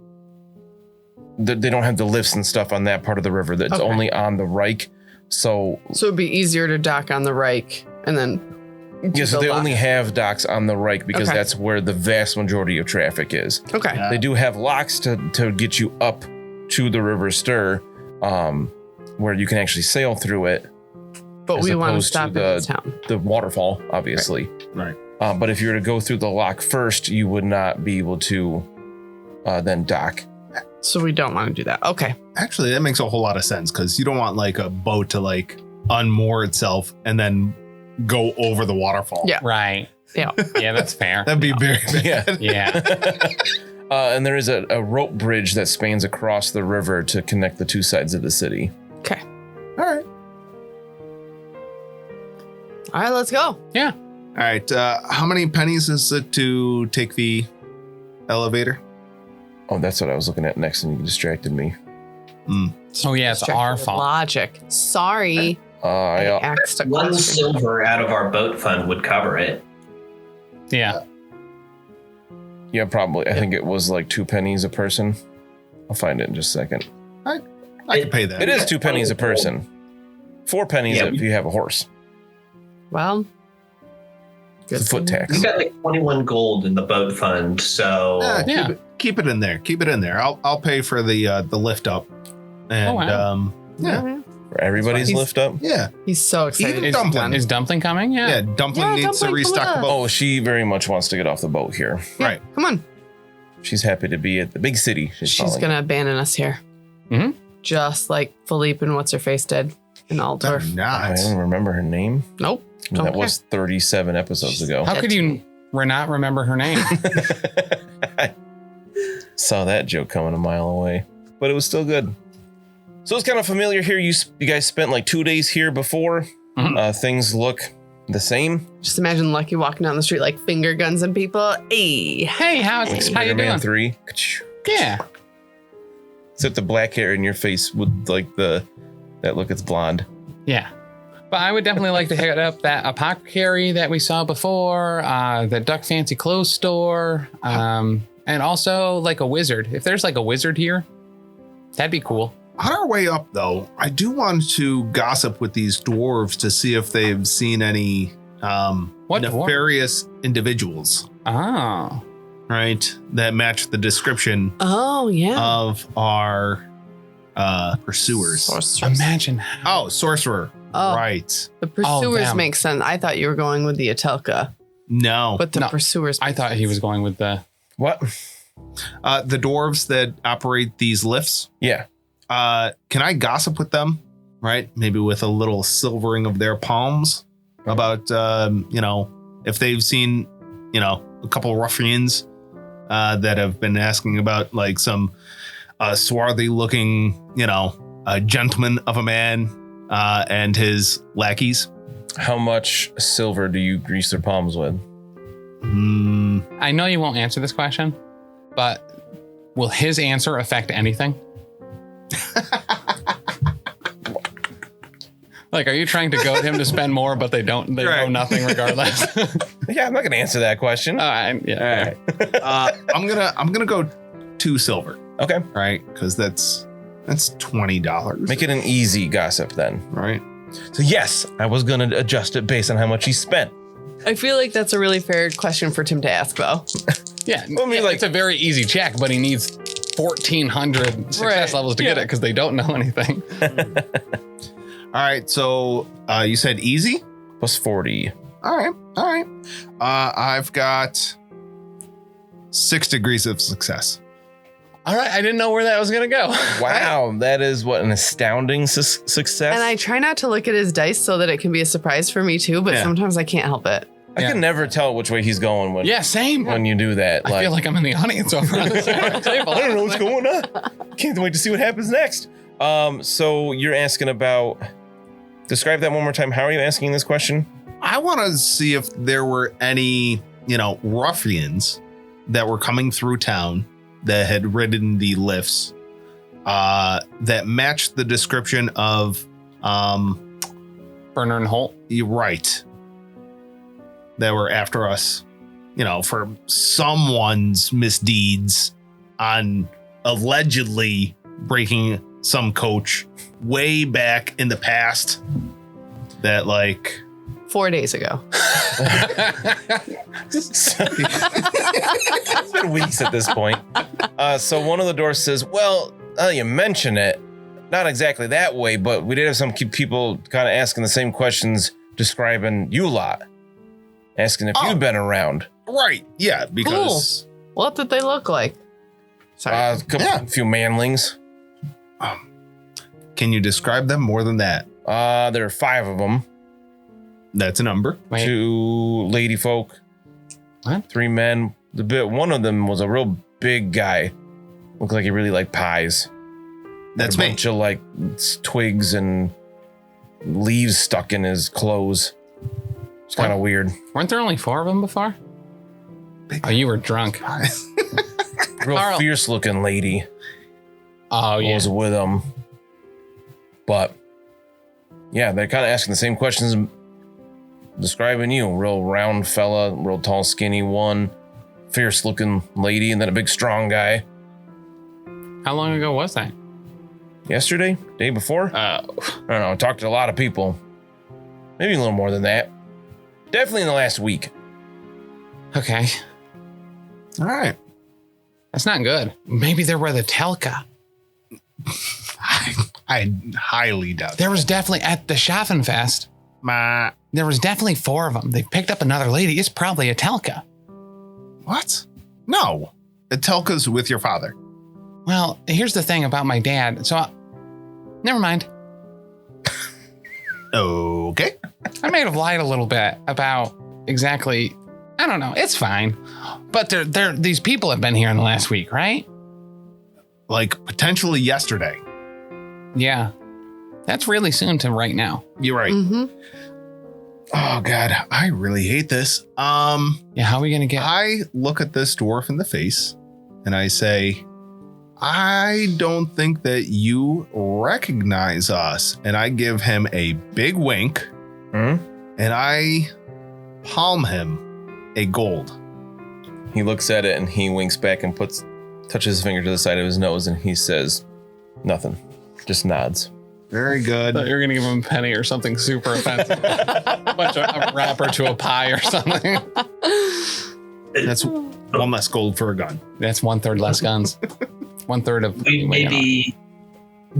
They don't have the lifts and stuff on that part of the river. That's Okay. only on the Reich. So So it'd be easier to dock on the Reich and then. do so the they lock. only have docks on the Reich because Okay. that's where the vast majority of traffic is. Okay. Yeah. They do have locks to get you up to the River Stir, where you can actually sail through it. But as we want to opposed to stop in the town. The waterfall, obviously. Right. But if you were to go through the lock first, you would not be able to then dock. So we don't want to do that. Okay. Actually, that makes a whole lot of sense because you don't want a boat to unmoor itself and then go over the waterfall. Yeah. Right. Yeah. Yeah, that's fair. That'd be very bad. Yeah. Yeah. And there is a rope bridge that spans across the river to connect the two sides of the city. Okay. All right. All right, let's go. Yeah. All right. How many pennies is it to take the elevator? Oh, that's what I was looking at next, and you distracted me. Oh, yeah, it's our Distracted with fault. Logic. Sorry. I Yeah. asked a 1 question. silver out of our boat fund would cover it. Yeah. Yeah, probably. I think it was 2 pennies a person. I'll find it in just a second. I can pay that. It is 2 pennies a person. 4 pennies Yeah, if you have a horse. Well, It's a foot thing. tax. We've got 21 gold in the boat fund, so Yeah. Keep it in there. Keep it in there. I'll pay for the lift up. And Oh, wow. yeah. Mhm. For everybody's He's- lift up. Yeah. He's so excited. Even to be Dumpling. done. Is Dumpling coming? Yeah. Yeah. Dumpling Yeah, needs Dumpling, to come restock with the us. boat. Oh, she very much wants to get off the boat here. Yeah, Right. Come on. She's happy to be at the big city. She's calling going to abandon us here. Mhm. Just like Philippe and What's Her Face did in I'm Altdorf. it. not. I don't remember her name. Nope. That Don't was 37 episodes ago. How could you not remember her name? Saw that joke coming a mile away, but it was still good. So it's kind of familiar here. You guys spent 2 days here before. Mhm. Things look the same. Just imagine Lucky walking down the street like finger guns and people. Hey. Hey, how you Spider-Man doing? 3. Yeah. Except the black hair in your face with that look, it's blonde. Yeah. But I would definitely like to hit up that apothecary that we saw before, the Duck Fancy Clothes store, and also a wizard. If there's a wizard here, that'd be cool. On our way up, though, I do want to gossip with these dwarves to see if they've seen any What dwarf? nefarious individuals, Oh. right? That match the description Oh, yeah. of our pursuers. Sorcerers. Imagine. Oh, sorcerer. Oh, Right. the pursuers them. make sense. I thought you were going with the Atelka, No. but the No, pursuers. I thought he was going with the. What? The dwarves that operate these lifts, Yeah. can I gossip with them? Right? Maybe with a little silvering of their palms about, if they've seen, a couple ruffians that have been asking about some swarthy looking, a gentleman of a man and his lackeys. How much silver do you grease their palms with? I know you won't answer this question, but will his answer affect anything? Like, are you trying to goad him to spend more, but they know nothing regardless? Yeah, I'm not going to answer that question. Yeah. All right. I'm gonna go 2 silver. Okay. Right, because that's $20. Make it an easy gossip then. Right. So yes, I was going to adjust it based on how much he spent. I feel like that's a really fair question for Tim to ask, though. Yeah, well, I mean, it's a very easy check, but he needs 1,400 success levels to get it because they don't know anything. All right, so you said easy? Plus 40. All right. I've got 6 degrees of success. All right, I didn't know where that was going to go. Wow, that is an astounding success. And I try not to look at his dice so that it can be a surprise for me too, but sometimes I can't help it. I can never tell which way he's going when you do that. I feel like I'm in the audience over on the side of the table. I don't know what's going on. Can't wait to see what happens next. So you're asking about, describe that one more time. How are you asking this question? I want to see if there were any, ruffians that were coming through town that had ridden the lifts that matched the description of Burner and Holt. You're right. That were after us, for someone's misdeeds on allegedly breaking some coach way back in the past. That 4 days ago. It's been weeks at this point. So one of the doors says, well, you mention it, not exactly that way, but we did have some people kind of asking the same questions, describing you lot, asking if you've been around. Right. Yeah. Because cool. What did they look like? Sorry. A few manlings. Can you describe them more than that? There are 5 of them. That's a number. Wait. 2 lady folk. What? 3 men. One of them was a real big guy. Looked like he really liked pies. That's a bunch of twigs and leaves stuck in his clothes. It's kind of weird. Weren't there only 4 of them before? Oh, you were drunk. Real fierce looking lady. Oh, yeah. Was with him. But yeah, they're kind of asking the same questions, describing you. Real round fella, real tall, skinny one, fierce looking lady, and then a big strong guy. How long ago was that? Yesterday? Day before? I don't know. I talked to a lot of people. Maybe a little more than that. Definitely in the last week. Okay. All right. That's not good. Maybe they were the Telka. I highly doubt There was definitely at the Schaffenfest. There was definitely 4 of them. They picked up another lady. It's probably a Telka. What? No. A Telka's with your father. Well, here's the thing about my dad. So, never mind. Okay. I may have lied a little bit about exactly. I don't know. It's fine. But these people have been here in the last week, right? Potentially yesterday. Yeah. That's really soon to right now. You're right. Mm-hmm. Oh, God. I really hate this. Yeah, how are we going to get... I look at this dwarf in the face and I say, I don't think that you recognize us. And I give him a big wink and I palm him a gold. He looks at it and he winks back and touches his finger to the side of his nose and he says nothing. Just nods. Very good. I thought you were going to give him a penny or something super offensive. A bunch of a wrapper to a pie or something. That's 1 less gold for a gun. That's 1/3 less guns. 1/3 of... Maybe...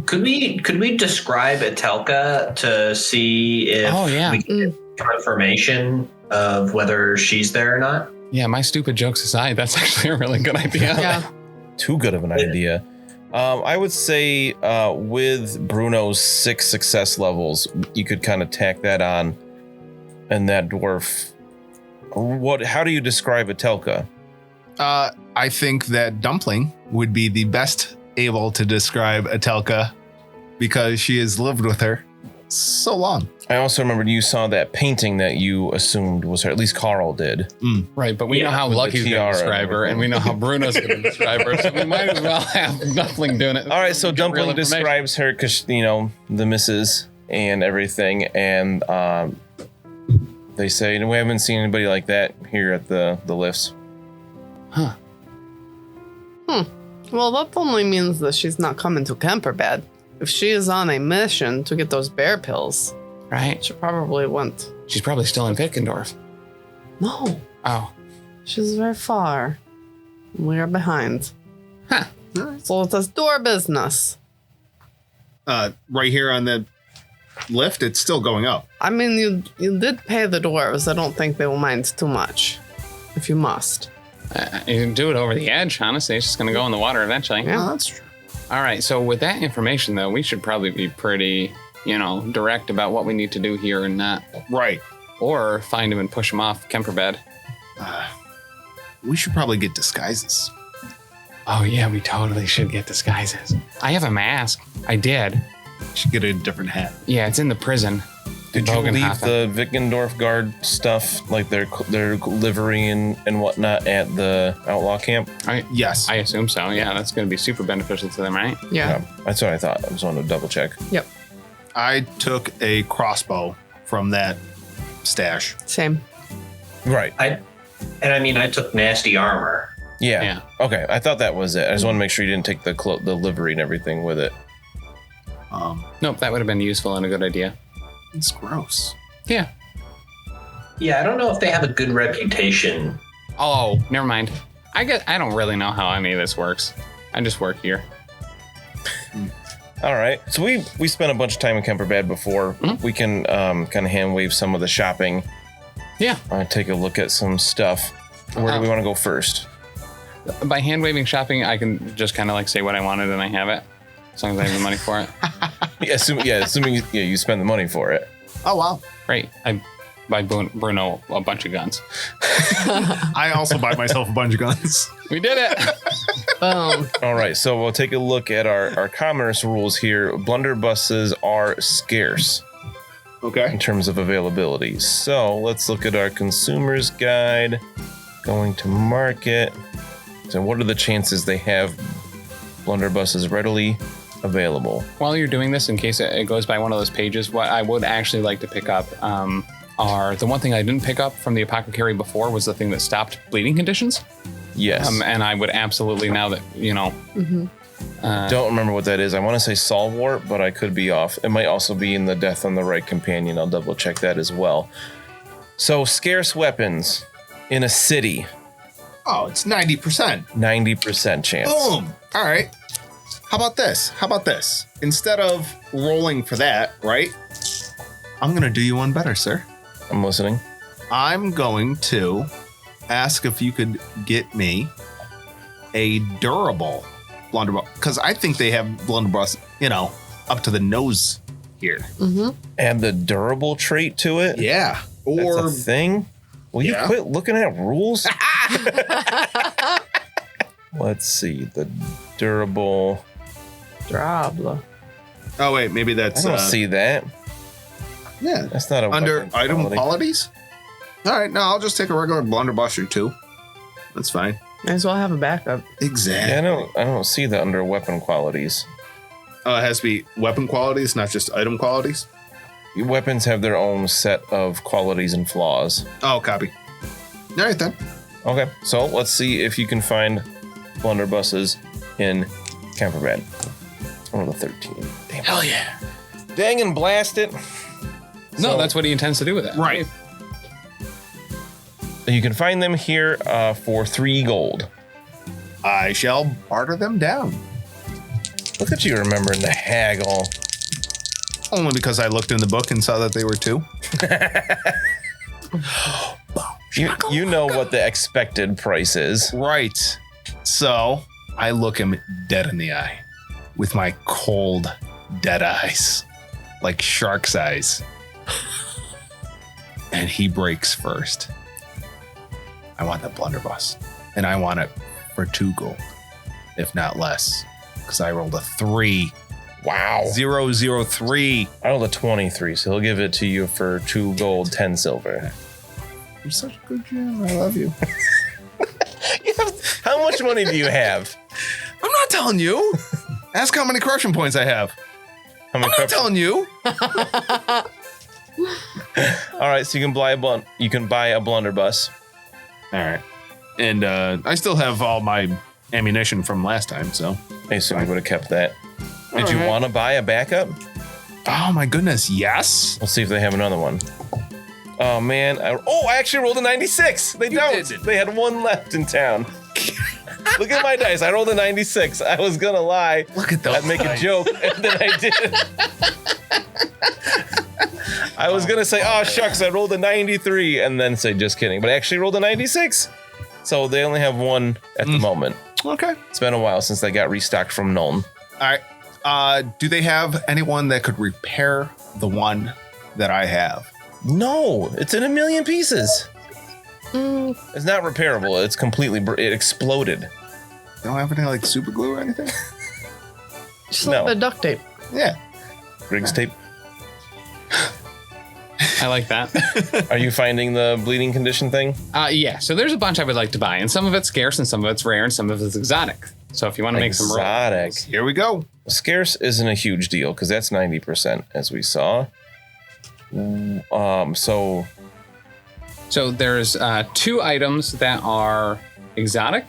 Could we describe a Telka to see if we can get confirmation of whether she's there or not? Yeah, my stupid jokes aside, that's actually a really good idea. Yeah. Too good of an idea. I would say with Bruno's 6 success levels, you could kind of tack that on. And that dwarf, how do you describe a Telka? I think that Dumpling would be the best able to describe a Telka because she has lived with her so long. I also remembered you saw that painting that you assumed was her. At least Carl did. Right, but we know how Lucky's going to describe her, and we know how Bruno's going to describe her, so we might as well have Dumpling doing it. All right, so Dumpling describes her because, the missus and everything, and they say, we haven't seen anybody like that here at the lifts. Huh. Well, that only means that she's not coming to Kemperbad. If she is on a mission to get those bear pills, Right. she probably went. She's probably still in Wittgendorf. No, Oh. she's very far. We are behind. Huh. So it's a door business. Right here on the lift, it's still going up. I mean, you did pay the dwarves. I don't think they will mind too much. If you must. You can do it over the edge, honestly. It's just going to go in the water eventually. Yeah. Oh, that's true. All right, so with that information, though, we should probably be pretty, direct about what we need to do here and not. Right. Or find him and push him off Kemperbad. We should probably get disguises. Oh, yeah, we totally should get disguises. I have a mask. I did. Should get a different hat. Yeah, it's in the prison. Did you leave Bogenhofen. the Wittgendorf guard stuff, like their livery and whatnot, at the outlaw camp? Yes. I assume so. Yeah, that's going to be super beneficial to them, right? Yeah. That's what I thought. I just wanted to double check. Yep. I took a crossbow from that stash. Same. Right. I took nasty armor. Yeah. Yeah. Okay. I thought that was it. I just want to make sure you didn't take the livery and everything with it. Nope, that would have been useful and a good idea. It's gross. Yeah. Yeah, I don't know if they have a good reputation. Oh, never mind. I don't really know how any of this works. I just work here. All right. So we spent a bunch of time in Kemperbad before. Mhm. We can kind of hand wave some of the shopping. Yeah. Take a look at some stuff. Where do we want to go first? By hand waving shopping, I can just kind of like say what I wanted and I have it. As long as I have the money for it. Assuming you spend the money for it. Oh, wow. Right. I buy Bruno a bunch of guns. I also buy myself a bunch of guns. We did it. Boom. All right, so we'll take a look at our commerce rules here. Blunderbusses are scarce Okay. in terms of availability. So let's look at our consumer's guide. Going to market. So what are the chances they have blunderbusses readily available? While you're doing this, in case it goes by one of those pages, what I would actually like to pick up are the one thing I didn't pick up from the apothecary before was the thing that stopped bleeding conditions. Yes. And I would absolutely, now that, Don't remember what that is. I want to say Solwart, but I could be off. It might also be in the Death on the Right Companion. I'll double check that as well. So scarce weapons in a city. Oh, it's 90%. 90% chance. Boom. All right. How about this? Instead of rolling for that, right? I'm going to do you one better, sir. I'm listening. I'm going to ask if you could get me a durable blunderbuss, because I think they have blunderbuss, up to the nose here. Mm-hmm. Add the durable trait to it? Yeah. That's Or a thing? Will you Yeah. quit looking at rules? Let's see. The durable. Drabla. oh wait, maybe that's I don't see that. yeah. That's not a Under weapon item quality. qualities. All right, no, I'll just take a regular blunderbuss or two. That's fine. Might as well have a backup. Exactly. Yeah, I don't see that under weapon qualities. It has to be weapon qualities, not just item qualities. Weapons have their own set of qualities and flaws. Oh, copy. All right then. Okay, so let's see if you can find blunderbusses in Kemperbad. Oh, the 13. Damn. Hell yeah. Dang and blast it. No, So- that's what he intends to do with it. Right. You can find them here for 3 gold. I shall barter them down. Look at you remembering the haggle. Only because I looked in the book and saw that they were 2. You know what the expected price is. Right. So I look him dead in the eye with my cold, dead eyes, like shark's eyes. And he breaks first. I want the blunderbuss. And I want it for 2 gold, if not less. Because I rolled a 3 Wow. 003. I rolled a 23, so he'll give it to you for 2 gold, 10 silver. You're such a good GM. I love you. How much money do you have? I'm not telling you. Ask how many corruption points I have. How many I'm not telling you. All right, so you can buy a blunderbuss. All right. And I still have all my ammunition from last time, so. I assume you would have kept that. Did you want to buy a backup? Oh my goodness, yes. We'll see if they have another one. Oh man, I actually rolled a 96. They don't. They had one left in town. Look at my dice. I rolled a 96. I was gonna lie. Look at those. I'd make a joke, and then I didn't. I was gonna say, oh shucks, I rolled a 93, and then say just kidding. But I actually rolled a 96. So they only have one at the moment. Okay. It's been a while since they got restocked from Nolan. All right. Do they have anyone that could repair the one that I have? No, it's in a million pieces. It's not repairable. It's completely, it exploded. They don't have anything like super glue or anything? Just a little bit of duct tape. Yeah. Briggs tape. I like that. Are you finding the bleeding condition thing? Yeah, so there's a bunch I would like to buy, and some of it's scarce, and some of it's rare, and some of it's exotic. So if you want to make some exotic, Here we go. Scarce isn't a huge deal because that's 90%, as we saw. So there's 2 items that are exotic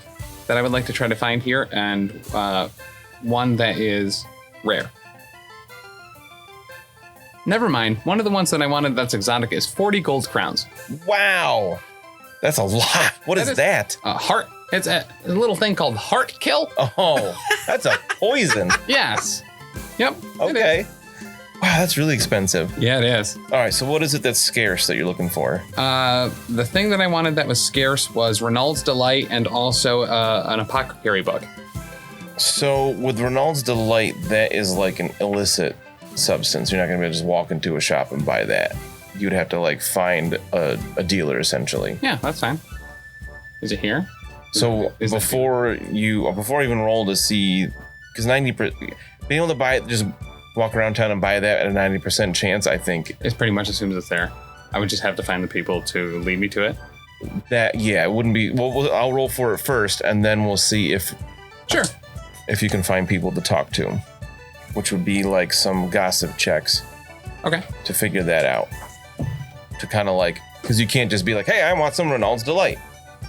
that I would like to try to find here, and one that is rare. Never mind. One of the ones that I wanted that's exotic is 40 gold crowns. Wow, that's a lot. What is that? Heart. It's a little thing called heart kill. Oh, that's a poison. Yes. Yep. Okay. Wow, that's really expensive. Yeah, it is. All right, so what is it that's scarce that you're looking for? The thing that I wanted that was scarce was Renault's Delight and also an apothecary book. So with Renault's Delight, that is like an illicit substance. You're not going to be able to just walk into a shop and buy that. You'd have to like find a dealer essentially. Yeah, that's fine. Is it here? So before you even roll to see, because 90%, being able to buy it, just walk around town and buy that at a 90% chance, I think. It's pretty much as soon as it's there. I would just have to find the people to lead me to it. It wouldn't be, well, I'll roll for it first and then we'll see if you can find people to talk to, which would be like some gossip checks. Okay. To figure that out. To kind of like, because you can't just be like, hey, I want some Renault's Delight.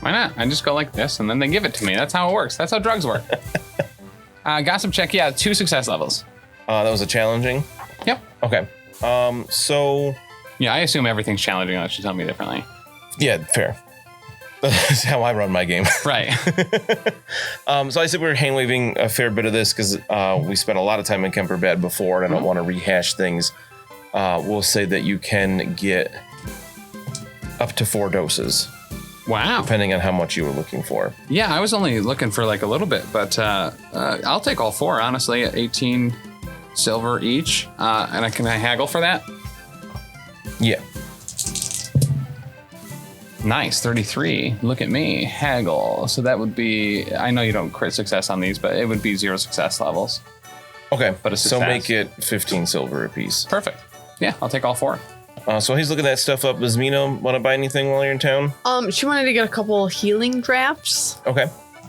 Why not? I just go like this and then they give it to me. That's how it works. That's how drugs work. Gossip check, 2 success levels. That was a challenging? Yep. Okay. So... Yeah, I assume everything's challenging unless you tell me differently. Yeah, fair. That's how I run my game. Right. So I said we were hand-waving a fair bit of this because we spent a lot of time in Kemperbad before and I don't want to rehash things. We'll say that you can get up to 4 doses. Wow. Depending on how much you were looking for. Yeah, I was only looking for like a little bit, but I'll take all 4, honestly, at 18 silver each. And can I haggle for that? Yeah. Nice, 33. Look at me, haggle. So that would be, I know you don't crit success on these, but it would be 0 success levels. Okay, but so make it 15 silver apiece. Perfect. Yeah, I'll take all 4. So he's looking that stuff up. Does Mina want to buy anything while you're in town? She wanted to get a couple healing drafts. Okay.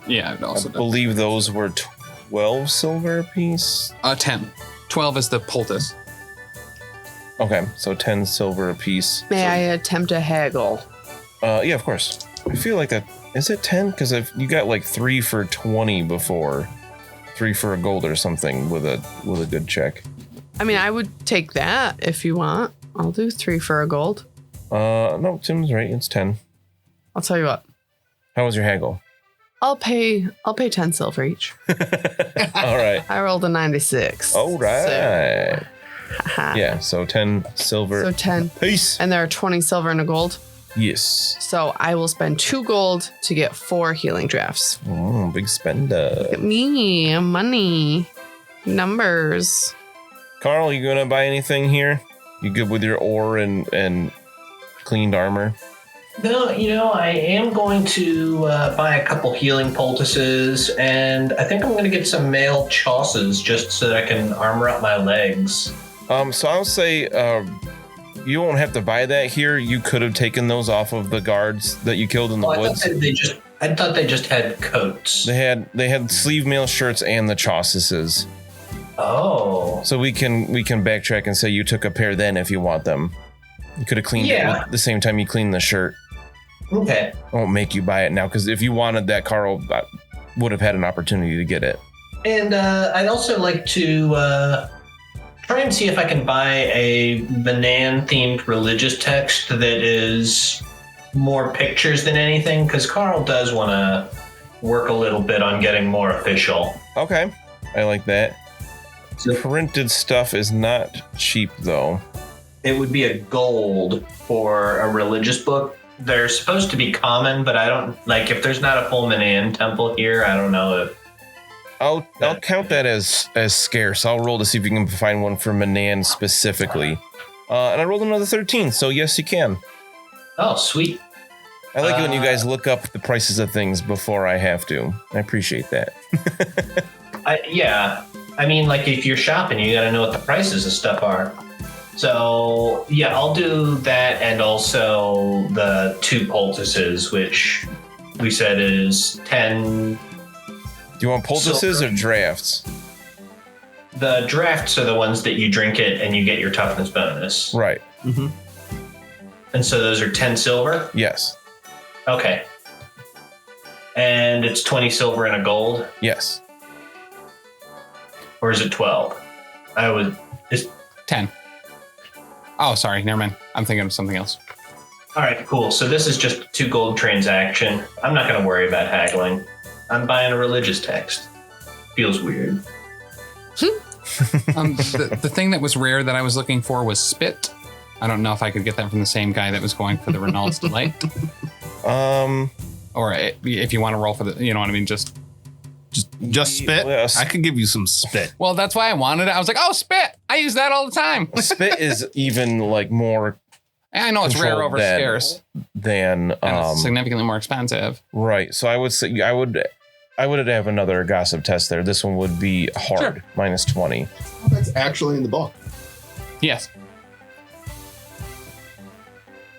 Yeah, it also I believe those were 12 silver apiece. 10. 12 is the poultice. Okay, so 10 silver apiece. May I attempt a haggle? Yeah, of course. I feel like that. Is it 10? Because you got like 3 for 20 before, 3 for a gold or something with a good check. I mean, I would take that if you want. I'll do 3 for a gold. No, Tim's right. It's 10. I'll tell you what. How was your haggle? I'll pay 10 silver each. All right. I rolled a 96. All right. So. Yeah, so 10 silver. So 10. Peace. And there are 20 silver and a gold. Yes. So I will spend 2 gold to get 4 healing drafts. Oh, big spender. Look at me, money, numbers. Carl, you gonna buy anything here? You good with your ore and cleaned armor? No, I am going to buy a couple healing poultices, and I think I'm going to get some male chausses just so that I can armor up my legs. So I'll say you won't have to buy that here. You could have taken those off of the guards that you killed in the woods. I thought they just had coats. They had sleeve mail shirts and the chausses. Oh. So we can backtrack and say you took a pair then if you want them. You could have cleaned it at the same time you cleaned the shirt. Okay. I won't make you buy it now because if you wanted that, Carl would have had an opportunity to get it. And I'd also like to try and see if I can buy a Banan-themed religious text that is more pictures than anything, because Carl does want to work a little bit on getting more official. Okay, I like that. Printed stuff is not cheap, though. It would be a gold for a religious book. They're supposed to be common, but I don't if there's not a full Manan temple here, I don't know if I'll count that as scarce. I'll roll to see if you can find one for Manan specifically. And I rolled another 13, so yes, you can. Oh, sweet. I like it when you guys look up the prices of things before I have to. I appreciate that. Yeah. I mean, if you're shopping, you got to know what the prices of stuff are. So, yeah, I'll do that, and also the 2 poultices, which we said is 10. Do you want poultices or drafts? The drafts are the ones that you drink it and you get your toughness bonus. Right. Mm-hmm. And so those are 10 silver? Yes. Okay. And it's 20 silver and a gold? Yes. Or is it 12? It's 10. Oh, sorry. Never mind. I'm thinking of something else. All right, cool. So this is just a 2 gold transaction. I'm not going to worry about haggling. I'm buying a religious text. Feels weird. The thing that was rare that I was looking for was spit. I don't know if I could get that from the same guy that was going for the Renault's Delight. Or if you want to roll for the, you know what I mean? Just spit. Yes. I could give you some spit. Well, that's why I wanted it. I was like, oh, spit. I use that all the time. Spit is even more. I know it's rare over scarce. And it's significantly more expensive. Right. So I would say I would have another gossip test there. This one would be hard, Sure. minus 20. That's actually in the book. Yes.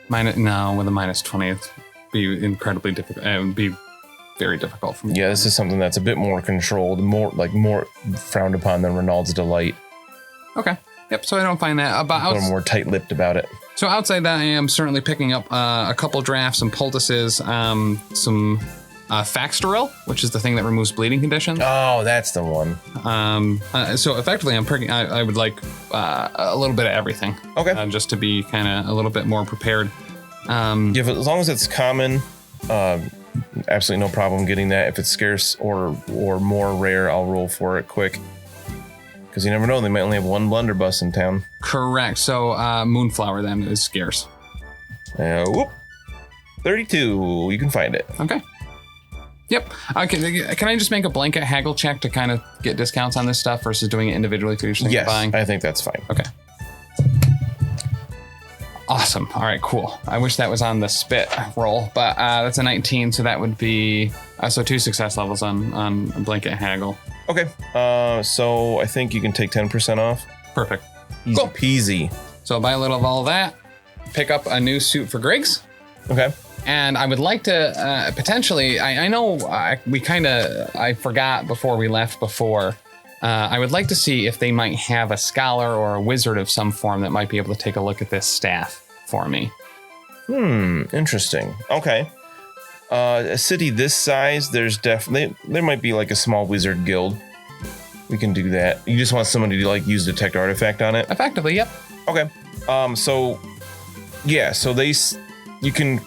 No, with a minus 20, it'd be incredibly difficult. It would be very difficult for me. Yeah, this is something that's a bit more controlled, more frowned upon than Renault's Delight. Okay. Yep. So I don't find that A little more tight-lipped about it. So outside that, I am certainly picking up a couple drafts, some poultices, some Faxteril, which is the thing that removes bleeding conditions. Oh, that's the one. So effectively, I would like a little bit of everything. Okay. Just to be kind of a little bit more prepared. Yeah, as long as it's common, absolutely no problem getting that. If it's scarce or more rare, I'll roll for it quick. Because you never know, they might only have one blunderbuss in town. Correct. So Moonflower then is scarce. 32. You can find it. Okay. Yep. Can I just make a blanket haggle check to kind of get discounts on this stuff versus doing it individually for each thing you're buying? I think that's fine. Okay. Awesome. All right, cool. I wish that was on the spit roll, but that's a 19, so that would be so 2 success levels on blanket haggle. Okay. So I think you can take 10% off. Perfect. Easy Cool. peasy. So I'll buy a little of all that, pick up a new suit for Griggs. Okay. And I would like to potentially, I know I forgot before we left before. I would like to see if they might have a scholar or a wizard of some form that might be able to take a look at this staff for me. Interesting. Okay. A city this size, there might be like a small wizard guild. We can do that. You just want somebody to use detect artifact on it? Effectively, yep. Okay. So you can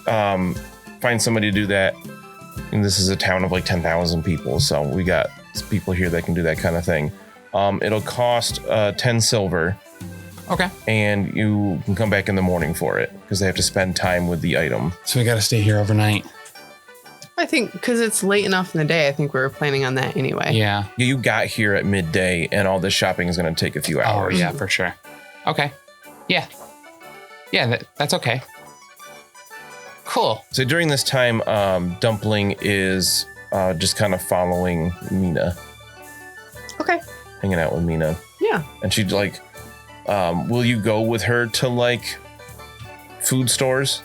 find somebody to do that. And this is a town of 10,000 people, so we got people here that can do that kind of thing. It'll cost 10 silver. Okay. And you can come back in the morning for it because they have to spend time with the item. So we got to stay here overnight. I think because it's late enough in the day, I think we were planning on that anyway. Yeah. You got here at midday, and all this shopping is going to take a few hours. Oh, yeah, for sure. Okay. Yeah. Yeah, that's okay. cool. So during this time, Dumpling is just kind of following Mina, Okay. hanging out with Mina. Yeah. And she'd like, will you go with her to like food stores?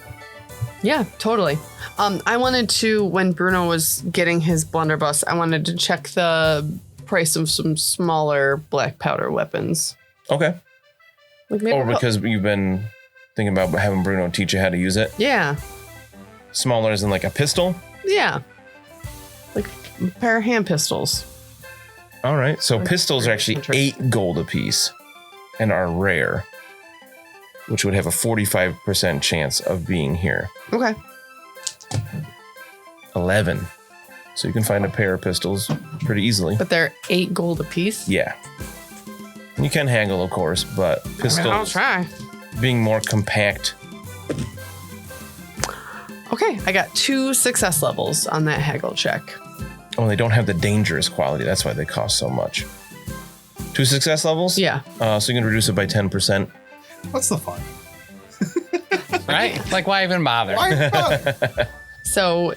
Yeah, totally. I wanted to, when Bruno was getting his blunderbuss, I wanted to check the price of some smaller black powder weapons. Okay. Like maybe Or because you've been thinking about having Bruno teach you how to use it. Yeah. Smaller as in like a pistol? Yeah. Like a pair of hand pistols. All right. So Like pistols are actually 8 gold apiece and are rare, which would have a 45% chance of being here. Okay. 11. So you can find a pair of pistols pretty easily. But they're 8 gold apiece. Yeah. You can haggle, of course, but I'll pistols try. being more compact. Okay, I got 2 success levels on that haggle check. Oh, they don't have the dangerous quality. That's why they cost so much. 2 success levels? Yeah. So you can reduce it by 10%. What's the fun? Right? Like, why even bother? Why not? So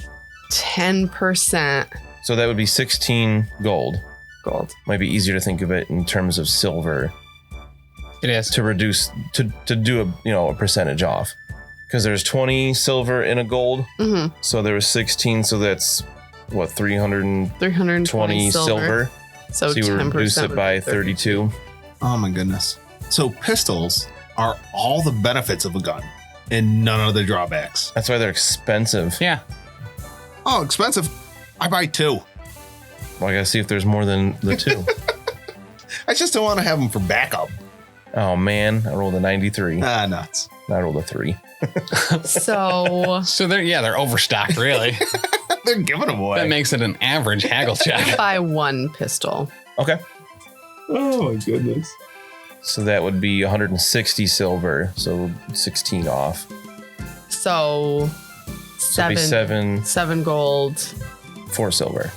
10% So that would be 16 gold. gold. Might be easier to think of it in terms of silver It is. to reduce to do a percentage off. Because there's 20 silver in a gold. Mm-hmm. So there was 16, so that's what, 320 320 silver. So So you would 10% reduce it would by be 32. Oh my goodness. So pistols are all the benefits of a gun and none of the drawbacks. That's why they're expensive. Yeah. Oh, expensive. I buy 2. Well, I gotta see if there's more than the 2. I just don't want to have them for backup. Oh man, I rolled a 93. Ah, nuts. I rolled a 3. So So they're overstocked, really. They're giving them away. That makes it an average haggle check. buy 1 pistol. Okay. Oh my goodness. So that would be 160 silver. So 16 off. So So it'd be 7 7, gold. 4 silver.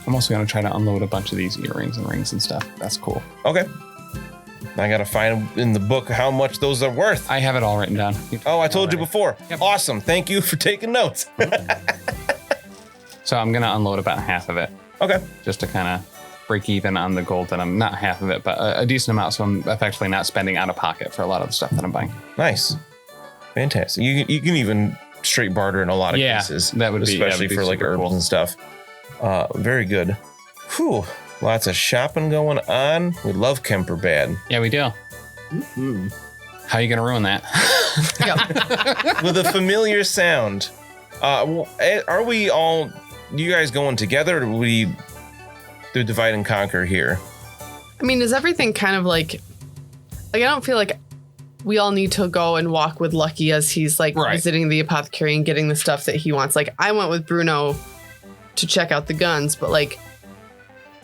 I'm also going to try to unload a bunch of these earrings and rings and stuff. That's cool. Okay. I gotta find in the book how much those are worth. I have it all written down. Oh, I told you Already. before. Yep. Awesome. Thank you for taking notes. So I'm going to unload about half of it Okay. just to kind of break even on the gold that I'm not half of it, but a decent amount. So I'm effectively not spending out of pocket for a lot of the stuff that I'm buying. Nice. Fantastic. You can even straight barter in a lot of Yeah, cases. that would be- especially for like super herbs cool. and stuff. Very good. Whew. Lots of shopping going on. We love Kemperbad. Yeah, we do. How are you going to ruin that? Yep. With a familiar sound. Are we all, you guys going together, or do we do divide and conquer here? I mean, is everything kind of like I don't feel like we all need to go and walk with Lucky as he's like Right. visiting the apothecary and getting the stuff that he wants. Like I went with Bruno to check out the guns, but like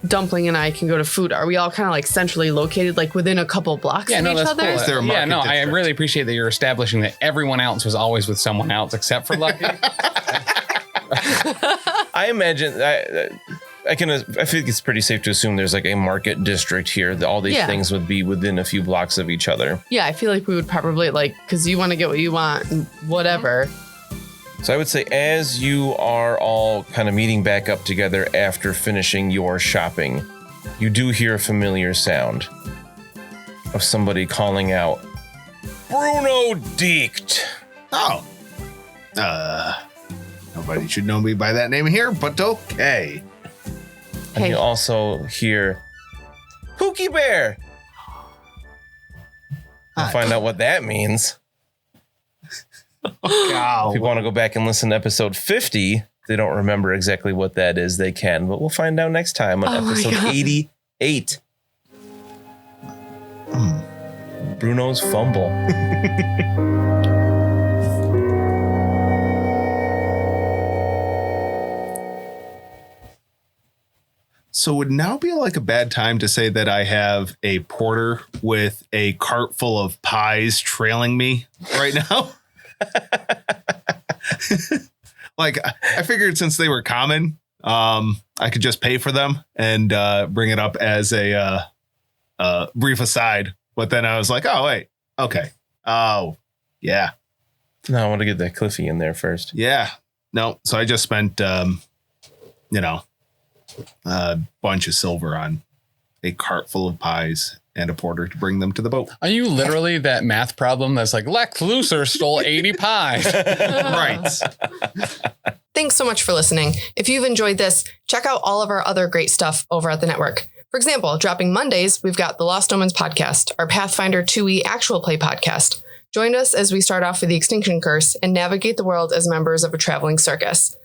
Dumpling and I can go to food. Are we all kind of like centrally located, like within a couple blocks of each other? Is there a Yeah, market no, I district? really appreciate that you're establishing that everyone else was always with someone else except for Lucky. I imagine, I think it's pretty safe to assume there's like a market district here. That all these Yeah. things would be within a few blocks of each other. Yeah, I feel like we would probably like because you want to get what you want and whatever. So I would say as you are all kind of meeting back up together after finishing your shopping, you do hear a familiar sound of somebody calling out, Bruno Deekt. Oh. Nobody should know me by that name here, but okay. And Hey. you also hear Pookie Bear. We'll Hi. find out what that means. Oh, If you want to go back and listen to episode 50, they don't remember exactly what that is, they can, but we'll find out next time on Oh my episode God. 88. Bruno's Fumble. So would now be like a bad time to say that I have a porter with a cart full of pies trailing me right now? Like I figured since they were common, I could just pay for them and bring it up as a brief aside. But then I was like, oh wait, okay, oh yeah, No, I want to get that Cliffy in there first. Yeah. No. So I just spent, a bunch of silver on a cart full of pies and a porter to bring them to the boat. Are you literally that math problem that's like Lex Luthor stole 80 pies? Right. Thanks so much for listening. If you've enjoyed this, check out all of our other great stuff over at the network. For example, dropping Mondays, we've got the Lost Omens podcast, our Pathfinder 2e actual play podcast. Join us as we start off with the Extinction Curse and navigate the world as members of a traveling circus.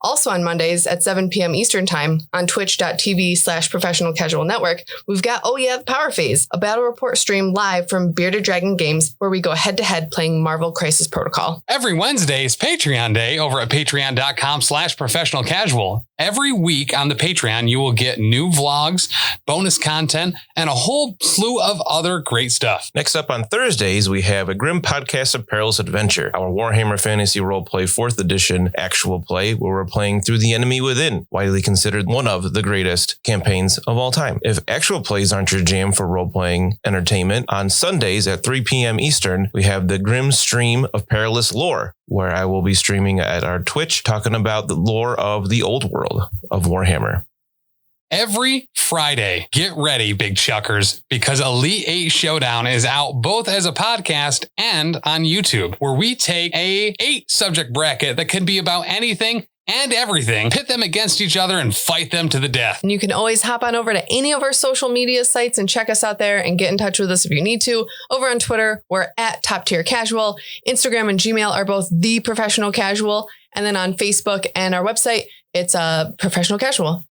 Also on Mondays at 7 p.m. Eastern Time on twitch.tv/professional casual network, we've got Oh Yeah, the Power Phase, a battle report stream live from Bearded Dragon Games where we go head to head playing Marvel Crisis Protocol. Every Wednesday is Patreon Day over at patreon.com/professional casual. Every week on the Patreon, you will get new vlogs, bonus content, and a whole slew of other great stuff. Next up on Thursdays, we have a Grim Podcast of Perilous Adventure, our Warhammer Fantasy Roleplay 4th Edition actual play, where we're playing through The Enemy Within, widely considered one of the greatest campaigns of all time. If actual plays aren't your jam for role-playing entertainment, on Sundays at 3 p.m. Eastern, we have the Grim Stream of Perilous Lore, where I will be streaming at our Twitch, talking about the lore of the old world of Warhammer. Every Friday, get ready, big chuckers, because Elite 8 Showdown is out both as a podcast and on YouTube, where we take a 8 subject bracket that could be about anything and everything, pit them against each other and fight them to the death. And you can always hop on over to any of our social media sites and check us out there and get in touch with us if you need to. Over on Twitter, we're at Top Tier Casual. Instagram and Gmail are both The Professional Casual. And then on Facebook and our website, it's Professional Casual.